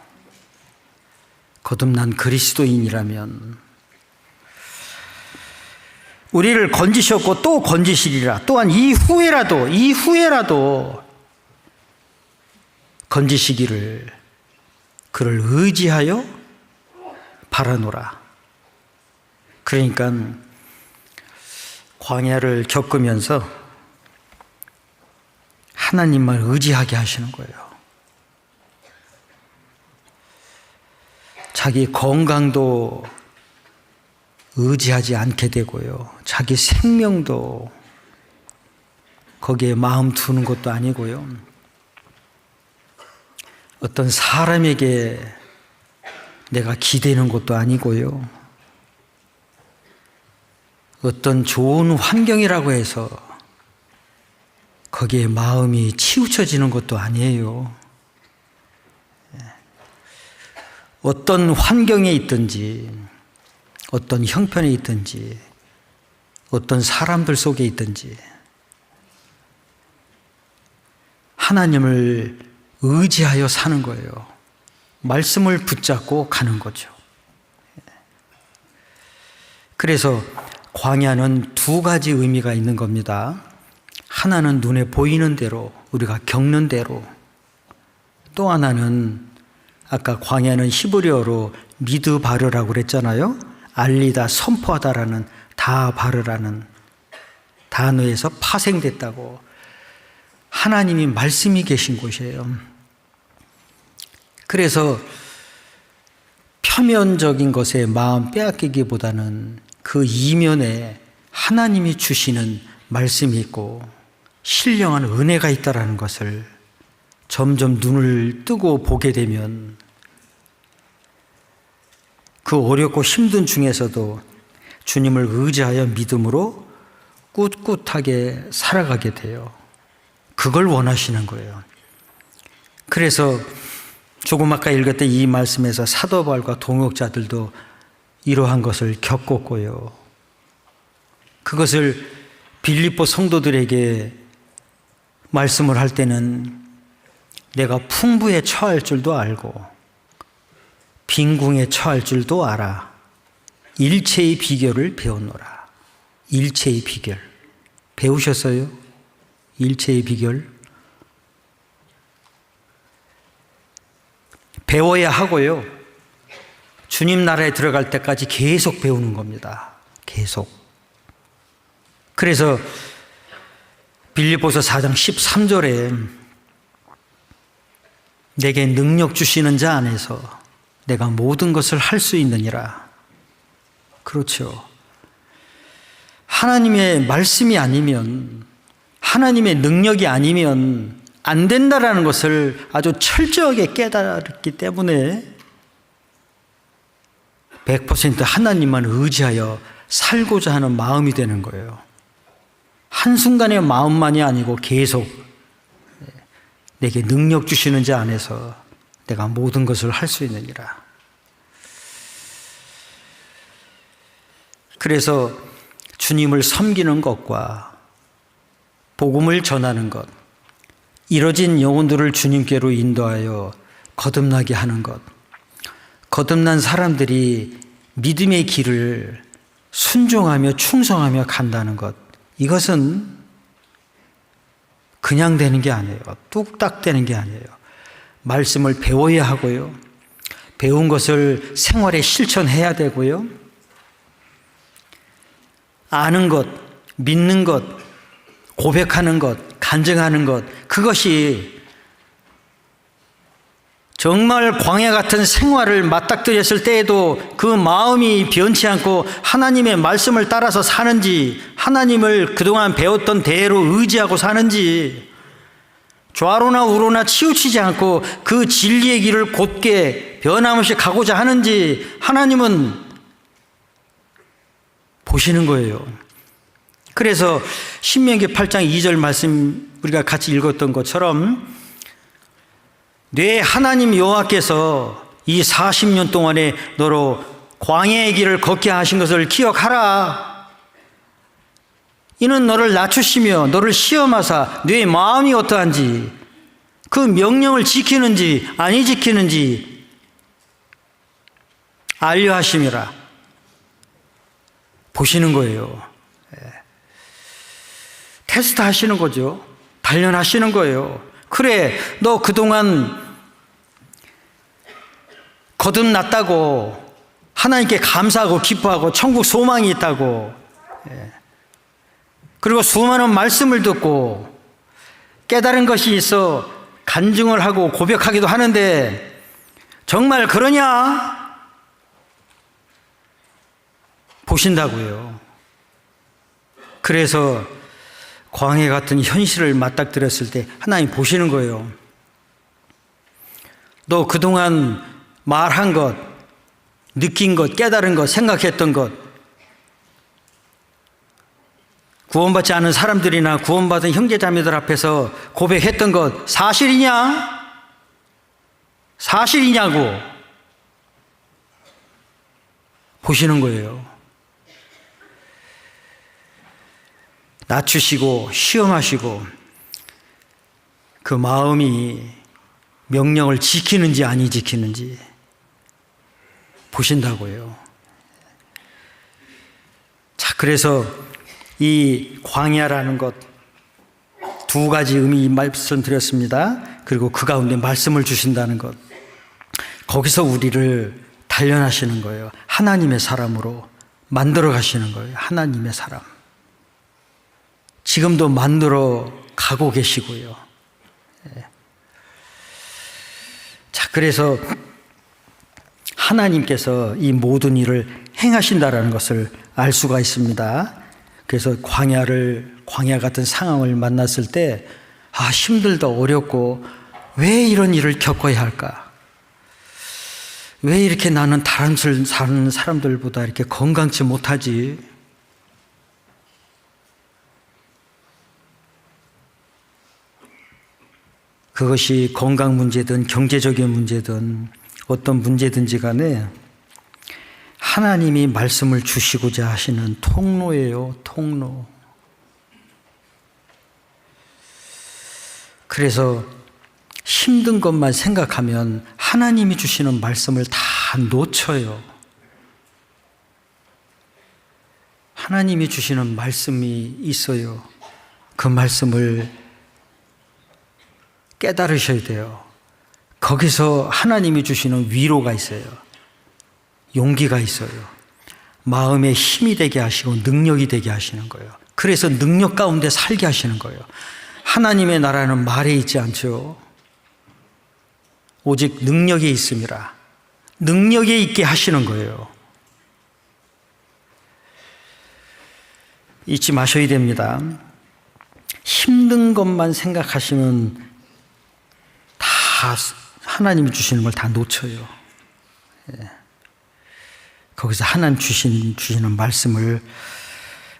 거듭난 그리스도인이라면 우리를 건지셨고 또 건지시리라. 또한 이후에라도 건지시기를 그를 의지하여 바라노라. 그러니까 광야를 겪으면서 하나님만 의지하게 하시는 거예요. 자기 건강도 의지하지 않게 되고요. 자기 생명도 거기에 마음 두는 것도 아니고요. 어떤 사람에게 내가 기대는 것도 아니고요. 어떤 좋은 환경이라고 해서 거기에 마음이 치우쳐지는 것도 아니에요. 어떤 환경에 있든지, 어떤 형편에 있든지, 어떤 사람들 속에 있든지 하나님을 의지하여 사는 거예요. 말씀을 붙잡고 가는 거죠. 그래서 광야는 두 가지 의미가 있는 겁니다. 하나는 눈에 보이는 대로, 우리가 겪는 대로, 또 하나는 아까 광야는 히브리어로 미드바르라고 그랬잖아요. 알리다, 선포하다라는 다바르라는 단어에서 파생됐다고. 하나님이 말씀이 계신 곳이에요. 그래서 표면적인 것에 마음 빼앗기기보다는 그 이면에 하나님이 주시는 말씀이 있고 신령한 은혜가 있다라는 것을 점점 눈을 뜨고 보게 되면 그 어렵고 힘든 중에서도 주님을 의지하여 믿음으로 꿋꿋하게 살아가게 돼요. 그걸 원하시는 거예요. 그래서 조금 아까 읽었던 이 말씀에서 사도 바울과 동역자들도 이러한 것을 겪었고요. 그것을 빌립보 성도들에게 말씀을 할 때는 내가 풍부에 처할 줄도 알고 빈궁에 처할 줄도 알아. 일체의 비결을 배웠노라. 일체의 비결. 배우셨어요? 일체의 비결? 배워야 하고요. 주님 나라에 들어갈 때까지 계속 배우는 겁니다. 계속. 그래서 빌립보서 4장 13절에 내게 능력 주시는 자 안에서 내가 모든 것을 할 수 있느니라. 그렇죠. 하나님의 말씀이 아니면 하나님의 능력이 아니면 안 된다라는 것을 아주 철저하게 깨달았기 때문에 100% 하나님만 의지하여 살고자 하는 마음이 되는 거예요. 한순간의 마음만이 아니고 계속 내게 능력 주시는 자 안에서 내가 모든 것을 할 수 있느니라. 그래서 주님을 섬기는 것과 복음을 전하는 것, 이뤄진 영혼들을 주님께로 인도하여 거듭나게 하는 것, 거듭난 사람들이 믿음의 길을 순종하며 충성하며 간다는 것, 이것은 그냥 되는 게 아니에요. 뚝딱 되는 게 아니에요. 말씀을 배워야 하고요. 배운 것을 생활에 실천해야 되고요. 아는 것, 믿는 것, 고백하는 것, 간증하는 것, 그것이 정말 광야 같은 생활을 맞닥뜨렸을 때에도 그 마음이 변치 않고 하나님의 말씀을 따라서 사는지, 하나님을 그동안 배웠던 대로 의지하고 사는지, 좌로나 우로나 치우치지 않고 그 진리의 길을 곧게 변함없이 가고자 하는지 하나님은 보시는 거예요. 그래서 신명기 8장 2절 말씀 우리가 같이 읽었던 것처럼 내 하나님 여호와께서 이 40년 동안에 너로 광야의 길을 걷게 하신 것을 기억하라. 이는 너를 낮추시며 너를 시험하사 네 마음이 어떠한지, 그 명령을 지키는지 아니 지키는지 알려 하심이라. 보시는 거예요. 테스트 하시는 거죠. 단련하시는 거예요. 그래, 너 그동안 거듭났다고, 하나님께 감사하고 기뻐하고 천국 소망이 있다고, 그리고 수많은 말씀을 듣고 깨달은 것이 있어 간증을 하고 고백하기도 하는데 정말 그러냐? 보신다고요. 그래서 광야 같은 현실을 맞닥뜨렸을 때 하나님 보시는 거예요. 너 그동안 말한 것, 느낀 것, 깨달은 것, 생각했던 것, 구원받지 않은 사람들이나 구원받은 형제자매들 앞에서 고백했던 것 사실이냐? 사실이냐고 보시는 거예요. 낮추시고 시험하시고 그 마음이 명령을 지키는지 아니 지키는지 보신다고요. 자, 그래서 이 광야라는 것 두 가지 의미 말씀드렸습니다. 그리고 그 가운데 말씀을 주신다는 것, 거기서 우리를 단련하시는 거예요. 하나님의 사람으로 만들어 가시는 거예요. 하나님의 사람. 지금도 만들어 가고 계시고요. 자, 그래서 하나님께서 이 모든 일을 행하신다라는 것을 알 수가 있습니다. 그래서 광야 같은 상황을 만났을 때 힘들다, 어렵고 왜 이런 일을 겪어야 할까? 왜 이렇게 나는 다른 사는 사람들보다 이렇게 건강치 못하지? 그것이 건강 문제든 경제적인 문제든 어떤 문제든지 간에 하나님이 말씀을 주시고자 하시는 통로예요, 통로. 그래서 힘든 것만 생각하면 하나님이 주시는 말씀을 다 놓쳐요. 하나님이 주시는 말씀이 있어요. 그 말씀을 깨달으셔야 돼요. 거기서 하나님이 주시는 위로가 있어요. 용기가 있어요. 마음에 힘이 되게 하시고 능력이 되게 하시는 거예요. 그래서 능력 가운데 살게 하시는 거예요. 하나님의 나라는 말에 있지 않죠. 오직 능력에 있음이라. 능력에 있게 하시는 거예요. 잊지 마셔야 됩니다. 힘든 것만 생각하시면 다 하나님이 주시는 걸 다 놓쳐요. 거기서 하나님 주시는 말씀을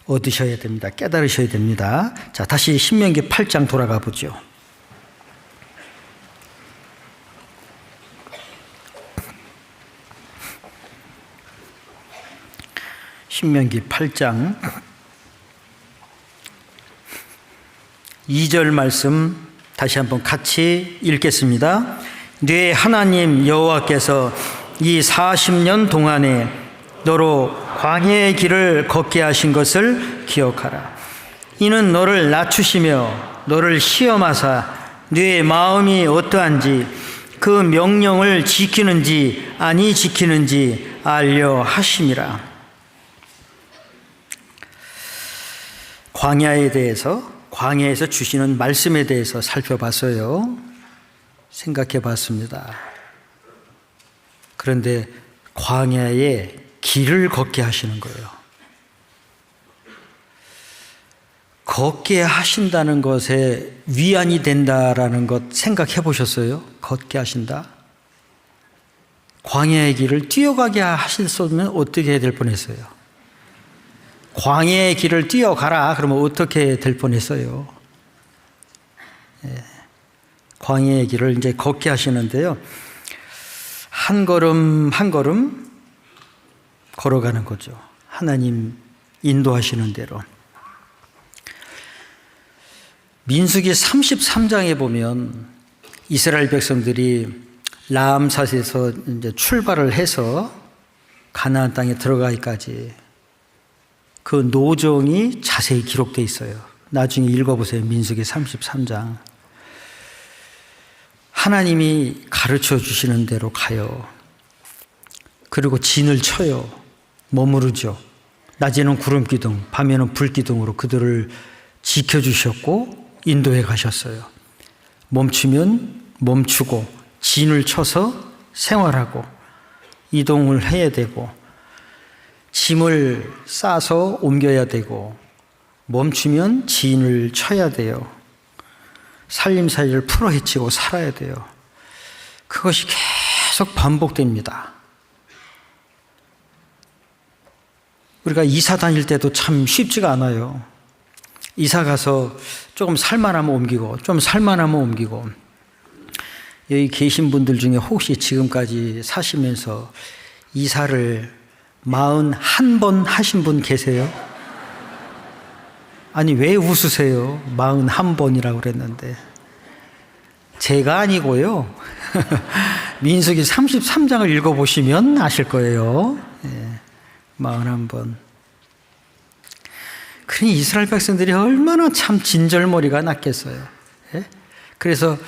얻으셔야 됩니다. 깨달으셔야 됩니다. 자, 다시 신명기 8장 돌아가 보죠. 신명기 8장 2절 말씀 다시 한번 같이 읽겠습니다. 네 하나님 여호와께서 이 40년 동안에 너로 광야의 길을 걷게 하신 것을 기억하라. 이는 너를 낮추시며 너를 시험하사 네 마음이 어떠한지 그 명령을 지키는지 아니 지키는지 알려 하심이라. 광야에서 주시는 말씀에 대해서 살펴봤어요. 생각해 봤습니다. 그런데 광야에 길을 걷게 하시는 거예요. 걷게 하신다는 것에 위안이 된다라는 것 생각해 보셨어요? 걷게 하신다? 광야의 길을 뛰어가게 하셨으면 어떻게 해야 될 뻔했어요? 광야의 길을 뛰어가라 그러면 어떻게 될 뻔했어요? 광야의 길을 이제 걷게 하시는데요. 한 걸음 한 걸음 걸어가는 거죠. 하나님 인도하시는 대로. 민수기 33장에 보면 이스라엘 백성들이 라암삿에서 이제 출발을 해서 가나안 땅에 들어가기까지 그 노정이 자세히 기록되어 있어요. 나중에 읽어보세요. 민수기 33장. 하나님이 가르쳐 주시는 대로 가요. 그리고 진을 쳐요. 머무르죠. 낮에는 구름기둥, 밤에는 불기둥으로 그들을 지켜주셨고 인도해 가셨어요. 멈추면 멈추고 진을 쳐서 생활하고 이동을 해야 되고 짐을 싸서 옮겨야 되고 멈추면 진을 쳐야 돼요. 살림살이를 풀어헤치고 살아야 돼요. 그것이 계속 반복됩니다. 우리가 이사 다닐 때도 참 쉽지가 않아요. 이사 가서 조금 살만하면 옮기고 좀 살만하면 옮기고. 여기 계신 분들 중에 혹시 지금까지 사시면서 이사를 41번 하신 분 계세요? 아니 왜 웃으세요? 41번이라고 그랬는데. 제가 아니고요. 민수기 33장을 읽어보시면 아실 거예요. 41번. 그러니 이스라엘 백성들이 얼마나 참 진절머리가 났겠어요. 그래서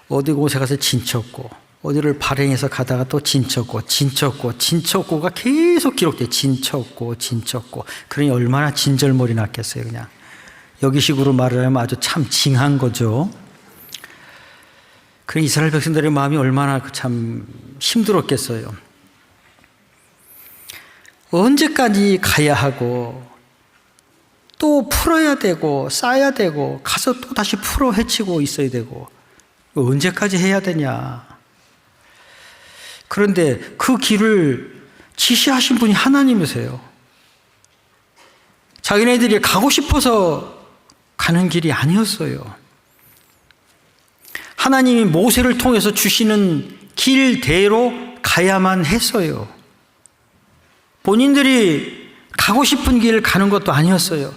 어디 곳에 가서 진쳤고 어디를 발행해서 가다가 또 진쳤고가 계속 기록돼요. 진쳤고. 그러니 얼마나 진절머리 났겠어요. 그냥 여기식으로 말을 하면 아주 참 징한 거죠. 그러니 이스라엘 백성들의 마음이 얼마나 참 힘들었겠어요. 언제까지 가야 하고 또 풀어야 되고 쌓아야 되고 가서 또 다시 풀어 헤치고 있어야 되고 언제까지 해야 되냐. 그런데 그 길을 지시하신 분이 하나님이세요. 자기네들이 가고 싶어서 가는 길이 아니었어요. 하나님이 모세를 통해서 주시는 길대로 가야만 했어요. 본인들이 가고 싶은 길 가는 것도 아니었어요.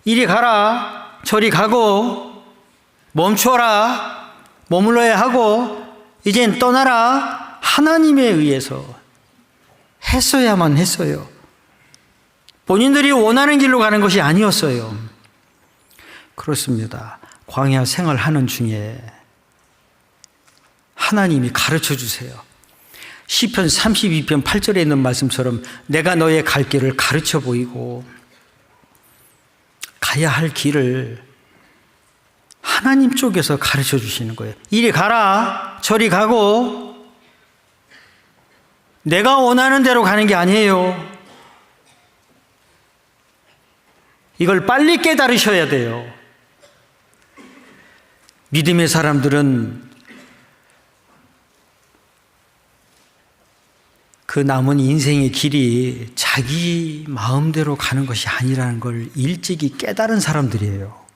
이리 가라, 저리 가고, 멈춰라, 머물러야 하고, 이젠 떠나라. 하나님에 의해서 했어야만 했어요. 본인들이 원하는 길로 가는 것이 아니었어요. 그렇습니다. 광야 생활하는 중에 하나님이 가르쳐 주세요. 시편 32편 8절에 있는 말씀처럼 내가 너의 갈 길을 가르쳐 보이고 가야 할 길을 하나님 쪽에서 가르쳐 주시는 거예요. 이리 가라, 저리 가고, 내가 원하는 대로 가는 게 아니에요. 이걸 빨리 깨달으셔야 돼요. 믿음의 사람들은 그 남은 인생의 길이 자기 마음대로 가는 것이 아니라는 걸 일찍이 깨달은 사람들이에요.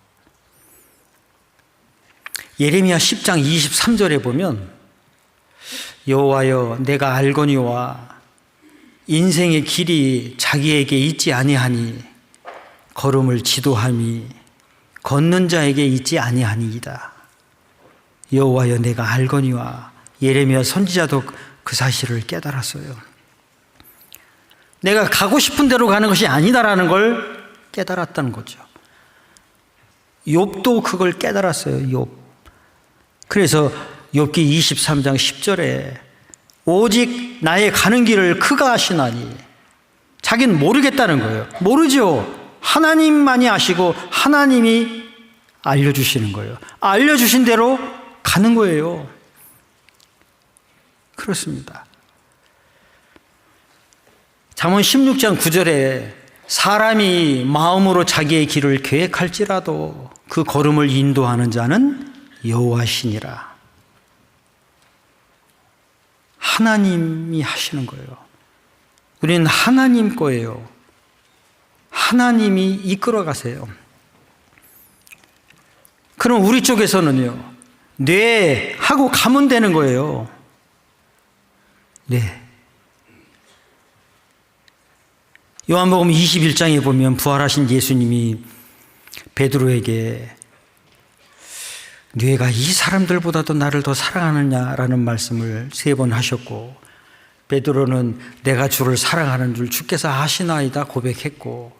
예레미야 10장 23절에 보면 여호와여 내가 알거니와 인생의 길이 자기에게 있지 아니하니 걸음을 지도함이 걷는 자에게 있지 아니하니이다. 여호와여 내가 알거니와 예레미야 선지자도 그 사실을 깨달았어요. 내가 가고 싶은 대로 가는 것이 아니다라는 걸 깨달았다는 거죠. 욥도 그걸 깨달았어요. 욥. 그래서 욥기 23장 10절에 오직 나의 가는 길을 그가 아시나니, 자기는 모르겠다는 거예요. 모르죠. 하나님만이 아시고 하나님이 알려주시는 거예요. 알려주신 대로 가는 거예요. 그렇습니다. 잠언 16장 9절에 사람이 마음으로 자기의 길을 계획할지라도 그 걸음을 인도하는 자는 여호와시니라. 하나님이 하시는 거예요. 우리는 하나님 거예요. 하나님이 이끌어 가세요. 그럼 우리 쪽에서는요, 네 하고 가면 되는 거예요. 네. 요한복음 21장에 보면 부활하신 예수님이 베드로에게 네가 이 사람들보다도 나를 더 사랑하느냐라는 말씀을 3번 하셨고, 베드로는 내가 주를 사랑하는 줄 주께서 아시나이다 고백했고,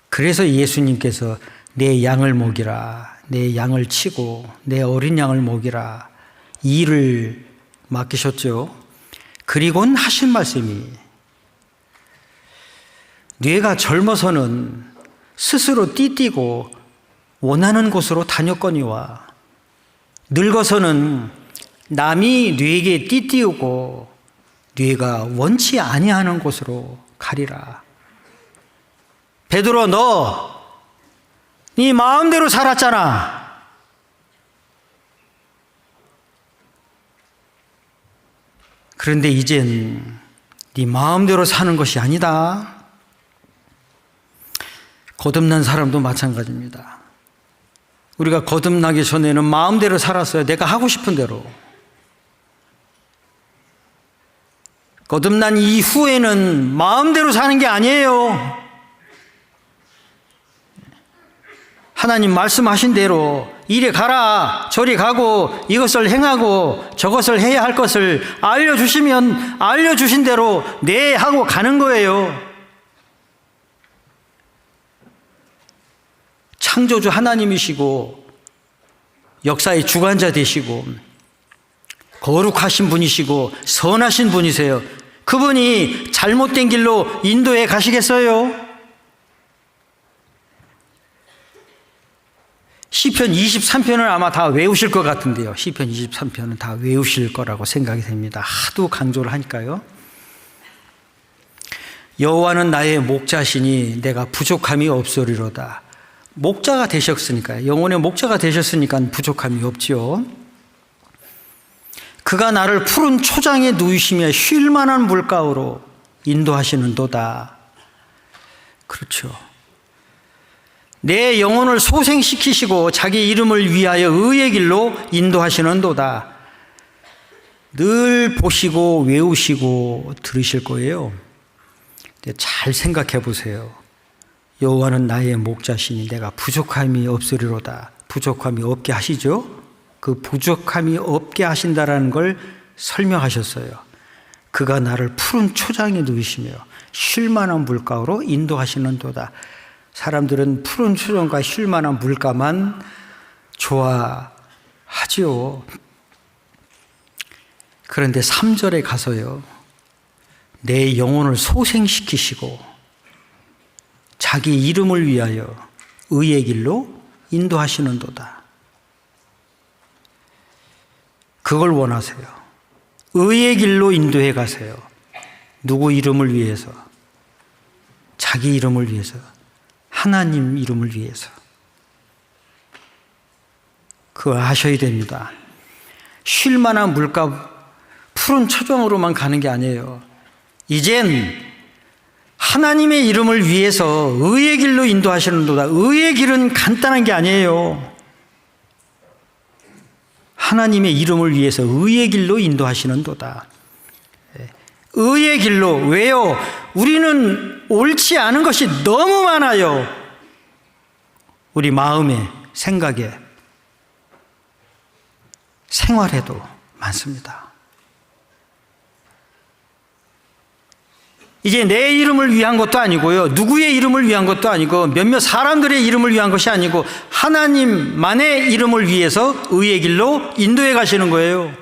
그래서 예수님께서 내 양을 먹이라, 내 양을 치고 내 어린 양을 먹이라 이 일을 맡기셨죠. 그리고는 하신 말씀이 뇌가 젊어서는 스스로 띠띠고 원하는 곳으로 다녔거니와 늙어서는 남이 뇌에게 띠띠우고 뇌가 원치 아니하는 곳으로 가리라. 베드로, 너 네 마음대로 살았잖아. 그런데 이젠 네 마음대로 사는 것이 아니다. 거듭난 사람도 마찬가지입니다. 우리가 거듭나기 전에는 마음대로 살았어요. 내가 하고 싶은 대로. 거듭난 이후에는 마음대로 사는 게 아니에요. 하나님 말씀하신 대로 이리 가라, 저리 가고 이것을 행하고 저것을 해야 할 것을 알려주시면 알려주신 대로 네 하고 가는 거예요. 창조주 하나님이시고 역사의 주관자 되시고 거룩하신 분이시고 선하신 분이세요. 그분이 잘못된 길로 인도해 가시겠어요? 시편 23편을 아마 다 외우실 것 같은데요. 시편 23편은 다 외우실 거라고 생각이 됩니다. 하도 강조를 하니까요. 여호와는 나의 목자시니 내가 부족함이 없으리로다. 목자가 되셨으니까요. 영혼의 목자가 되셨으니까 부족함이 없지요. 그가 나를 푸른 초장에 누이시며 쉴 만한 물가로 인도하시는도다. 그렇죠. 내 영혼을 소생시키시고 자기 이름을 위하여 의의 길로 인도하시는도다. 늘 보시고 외우시고 들으실 거예요. 잘 생각해 보세요. 여호와는 나의 목자시니 내가 부족함이 없으리로다. 부족함이 없게 하시죠. 그 부족함이 없게 하신다라는 걸 설명하셨어요. 그가 나를 푸른 초장에 누이시며 쉴 만한 물가로 인도하시는도다. 사람들은 푸른 초장과 쉴 만한 물가만 좋아하지요. 그런데 3절에 가서요, 내 영혼을 소생시키시고 자기 이름을 위하여 의의 길로 인도하시는도다. 그걸 원하세요. 의의 길로 인도해 가세요. 누구 이름을 위해서? 자기 이름을 위해서. 하나님 이름을 위해서. 그거 아셔야 됩니다. 쉴 만한 물가 푸른 초정으로만 가는 게 아니에요. 이젠 하나님의 이름을 위해서 의의 길로 인도하시는도다. 의의 길은 간단한 게 아니에요. 하나님의 이름을 위해서 의의 길로 인도하시는도다. 의의 길로. 왜요? 우리는 옳지 않은 것이 너무 많아요. 우리 마음에, 생각에, 생활에도 많습니다. 이제 내 이름을 위한 것도 아니고요, 누구의 이름을 위한 것도 아니고, 몇몇 사람들의 이름을 위한 것이 아니고, 하나님만의 이름을 위해서 의의 길로 인도해 가시는 거예요.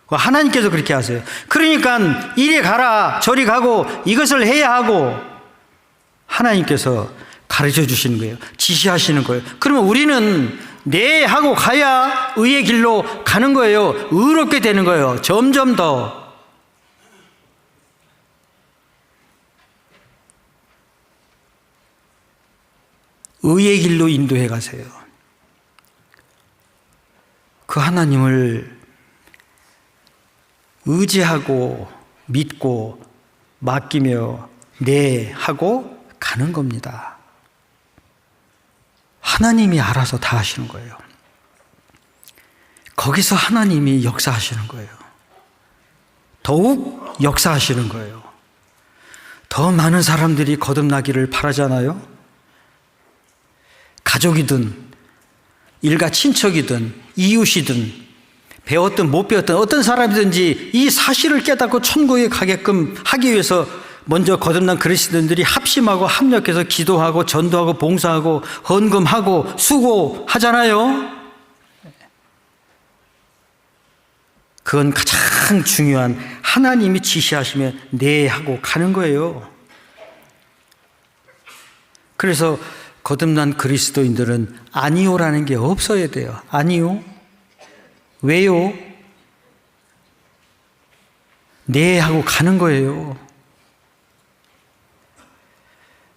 하나님께서 그렇게 하세요. 그러니까 이리 가라, 저리 가고, 이것을 해야 하고, 하나님께서 가르쳐 주시는 거예요. 지시하시는 거예요. 그러면 우리는 네 하고 가야 의의 길로 가는 거예요. 의롭게 되는 거예요. 점점 더. 의의 길로 인도해 가세요. 그 하나님을 의지하고 믿고 맡기며 네 하고 가는 겁니다. 하나님이 알아서 다 하시는 거예요. 거기서 하나님이 역사하시는 거예요. 더욱 역사하시는 거예요. 더 많은 사람들이 거듭나기를 바라잖아요. 가족이든 일가 친척이든 이웃이든 배웠든 못 배웠든 어떤 사람이든지 이 사실을 깨닫고 천국에 가게끔 하기 위해서 먼저 거듭난 그리스도인들이 합심하고 합력해서 기도하고 전도하고 봉사하고 헌금하고 수고하잖아요. 그건 가장 중요한, 하나님이 지시하시면 네 하고 가는 거예요. 그래서 거듭난 그리스도인들은 아니요라는 게 없어야 돼요. 아니요. 왜요? 네 하고 가는 거예요.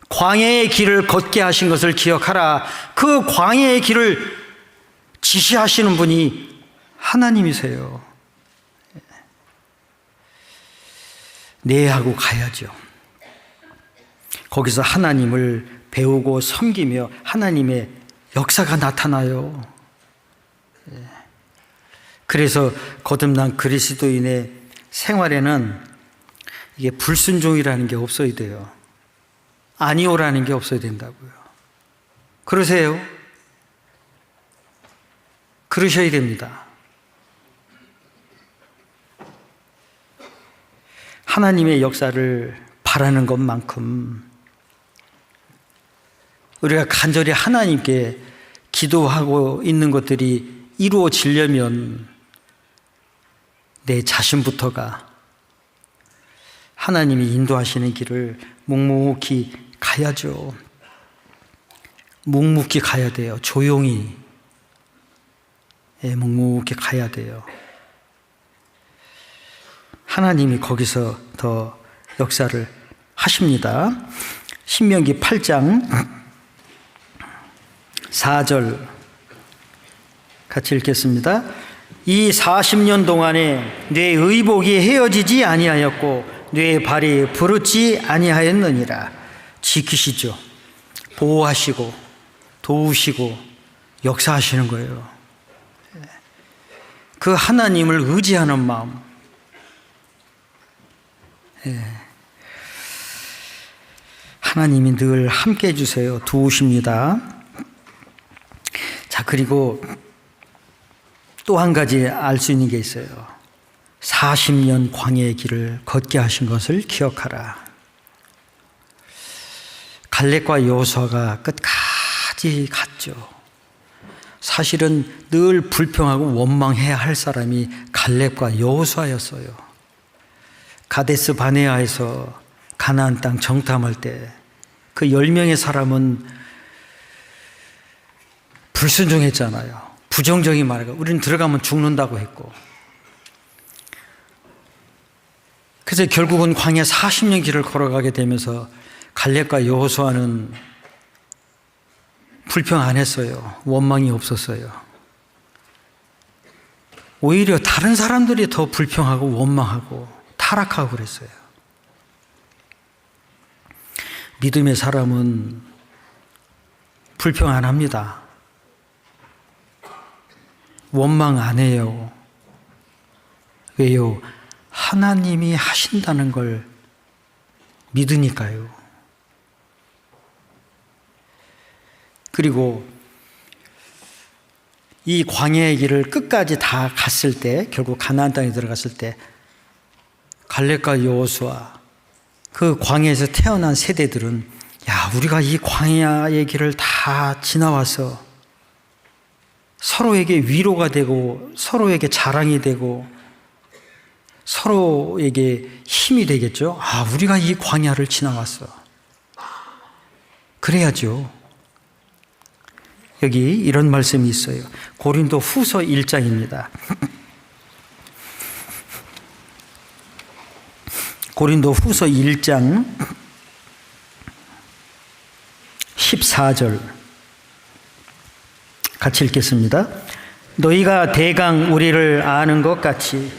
광야의 길을 걷게 하신 것을 기억하라. 그 광야의 길을 지시하시는 분이 하나님이세요. 네 하고 가야죠. 거기서 하나님을 배우고 섬기며 하나님의 역사가 나타나요. 그래서 거듭난 그리스도인의 생활에는 이게 불순종이라는 게 없어야 돼요. 아니오라는 게 없어야 된다고요. 그러세요? 그러셔야 됩니다. 하나님의 역사를 바라는 것만큼 우리가 간절히 하나님께 기도하고 있는 것들이 이루어지려면 내 자신부터가 하나님이 인도하시는 길을 묵묵히 가야죠. 묵묵히 가야 돼요. 조용히. 묵묵히 가야 돼요. 하나님이 거기서 더 역사를 하십니다. 신명기 8장 4절 같이 읽겠습니다. 이 40년 동안에 내 의복이 헤어지지 아니하였고 내 발이 부르지 아니하였느니라. 지키시죠. 보호하시고 도우시고 역사하시는 거예요. 그 하나님을 의지하는 마음. 하나님이 늘 함께 해주세요. 도우십니다. 자, 그리고 또 한 가지 알 수 있는 게 있어요. 40년 광야의 길을 걷게 하신 것을 기억하라. 갈렙과 여호수아가 끝까지 갔죠. 사실은 늘 불평하고 원망해야 할 사람이 갈렙과 여호수아였어요. 가데스 바네아에서 가나안 땅 정탐할 때 그 10명의 사람은 불순종했잖아요. 부정적인 말이고 우리는 들어가면 죽는다고 했고, 그래서 결국은 광야 40년 길을 걸어가게 되면서 갈렙과 여호수아는 불평 안 했어요. 원망이 없었어요. 오히려 다른 사람들이 더 불평하고 원망하고 타락하고 그랬어요. 믿음의 사람은 불평 안 합니다. 원망 안 해요. 왜요? 하나님이 하신다는 걸 믿으니까요. 그리고 이 광야의 길을 끝까지 다 갔을 때, 결국 가나안 땅에 들어갔을 때 갈렙과 여호수아, 그 광야에서 태어난 세대들은 야, 우리가 이 광야의 길을 다 지나와서 서로에게 위로가 되고 서로에게 자랑이 되고 서로에게 힘이 되겠죠. 아, 우리가 이 광야를 지나왔어. 그래야죠. 여기 이런 말씀이 있어요. 고린도 후서 1장입니다. 고린도 후서 1장 14절 같이 읽겠습니다. 너희가 대강 우리를 아는 것 같이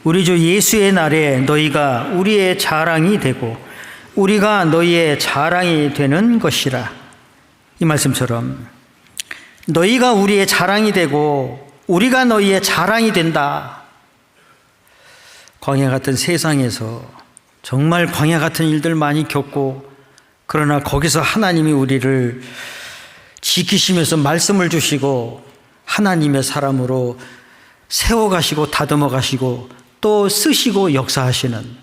우리 주 예수의 날에 너희가 우리의 자랑이 되고 우리가 너희의 자랑이 되는 것이라. 이 말씀처럼 너희가 우리의 자랑이 되고 우리가 너희의 자랑이 된다. 광야 같은 세상에서 정말 광야 같은 일들 많이 겪고, 그러나 거기서 하나님이 우리를 지키시면서 말씀을 주시고 하나님의 사람으로 세워가시고 다듬어 가시고 또 쓰시고 역사하시는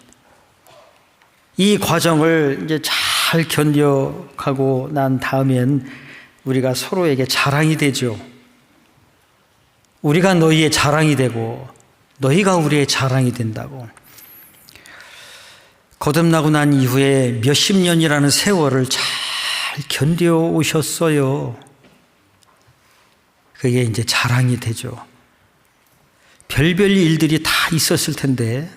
이 과정을 이제 잘 견뎌가고 난 다음엔 우리가 서로에게 자랑이 되죠. 우리가 너희의 자랑이 되고 너희가 우리의 자랑이 된다고. 거듭나고 난 이후에 몇십 년이라는 세월을 잘 견뎌 오셨어요. 그게 이제 자랑이 되죠. 별별 일들이 다 있었을 텐데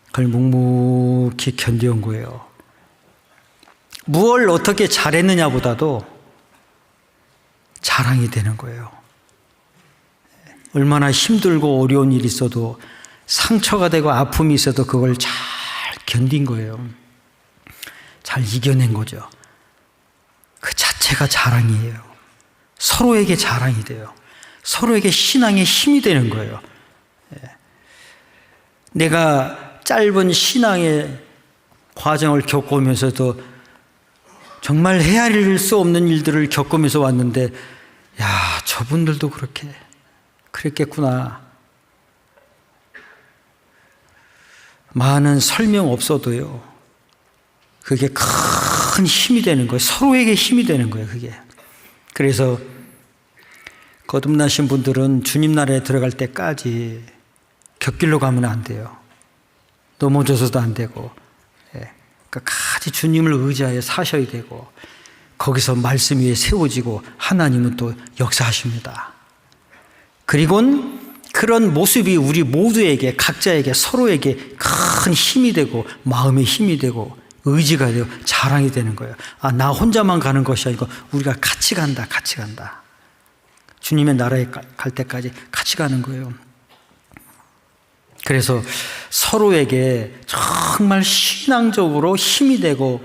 그걸 묵묵히 견뎌온 거예요. 무엇을 어떻게 잘했느냐보다도 자랑이 되는 거예요. 얼마나 힘들고 어려운 일이 있어도, 상처가 되고 아픔이 있어도 그걸 잘 견딘 거예요. 잘 이겨낸 거죠. 그 자체가 자랑이에요. 서로에게 자랑이 돼요. 서로에게 신앙의 힘이 되는 거예요. 내가 짧은 신앙의 과정을 겪으면서도 정말 헤아릴 수 없는 일들을 겪으면서 왔는데, 야, 저분들도 그랬겠구나. 많은 설명 없어도요, 그게 큰 힘이 되는 거예요. 서로에게 힘이 되는 거예요, 그게. 그래서 거듭나신 분들은 주님 나라에 들어갈 때까지 곁길로 가면 안 돼요. 넘어져서도 안 되고, 끝까지 주님을 의지하여 사셔야 되고, 거기서 말씀 위에 세워지고 하나님은 또 역사하십니다. 그리고는 그런 모습이 우리 모두에게, 각자에게, 서로에게 큰 힘이 되고 마음의 힘이 되고 의지가 되고 자랑이 되는 거예요. 아, 나 혼자만 가는 것이 아니고 우리가 같이 간다, 같이 간다. 주님의 나라에 갈 때까지 같이 가는 거예요. 그래서 서로에게 정말 신앙적으로 힘이 되고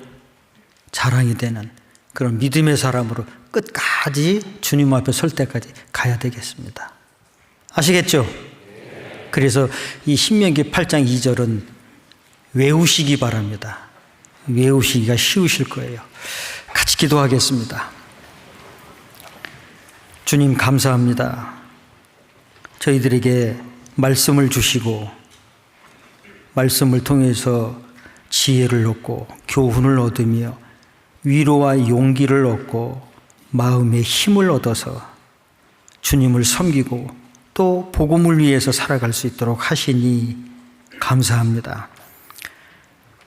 자랑이 되는 그런 믿음의 사람으로 끝까지 주님 앞에 설 때까지 가야 되겠습니다. 아시겠죠? 그래서 이 신명기 8장 2절은 외우시기 바랍니다. 외우시기가 쉬우실 거예요. 같이 기도하겠습니다. 주님, 감사합니다. 저희들에게 말씀을 주시고 말씀을 통해서 지혜를 얻고 교훈을 얻으며 위로와 용기를 얻고 마음의 힘을 얻어서 주님을 섬기고 또 복음을 위해서 살아갈 수 있도록 하시니 감사합니다.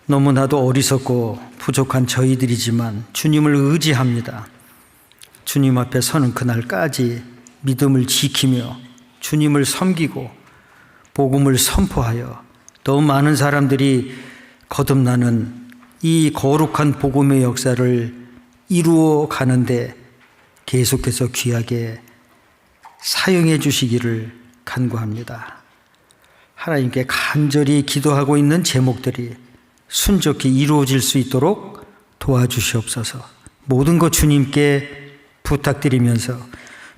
너무나도 어리석고 부족한 저희들이지만 주님을 의지합니다. 주님 앞에 서는 그날까지 믿음을 지키며 주님을 섬기고 복음을 선포하여 더 많은 사람들이 거듭나는 이 거룩한 복음의 역사를 이루어 가는데 계속해서 귀하게 사용해 주시기를 간구합니다. 하나님께 간절히 기도하고 있는 제목들이 순적히 이루어질 수 있도록 도와주시옵소서. 모든 것 주님께 부탁드리면서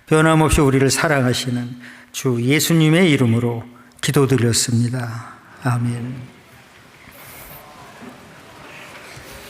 변함없이 우리를 사랑하시는 주 예수님의 이름으로 기도드렸습니다. 아멘.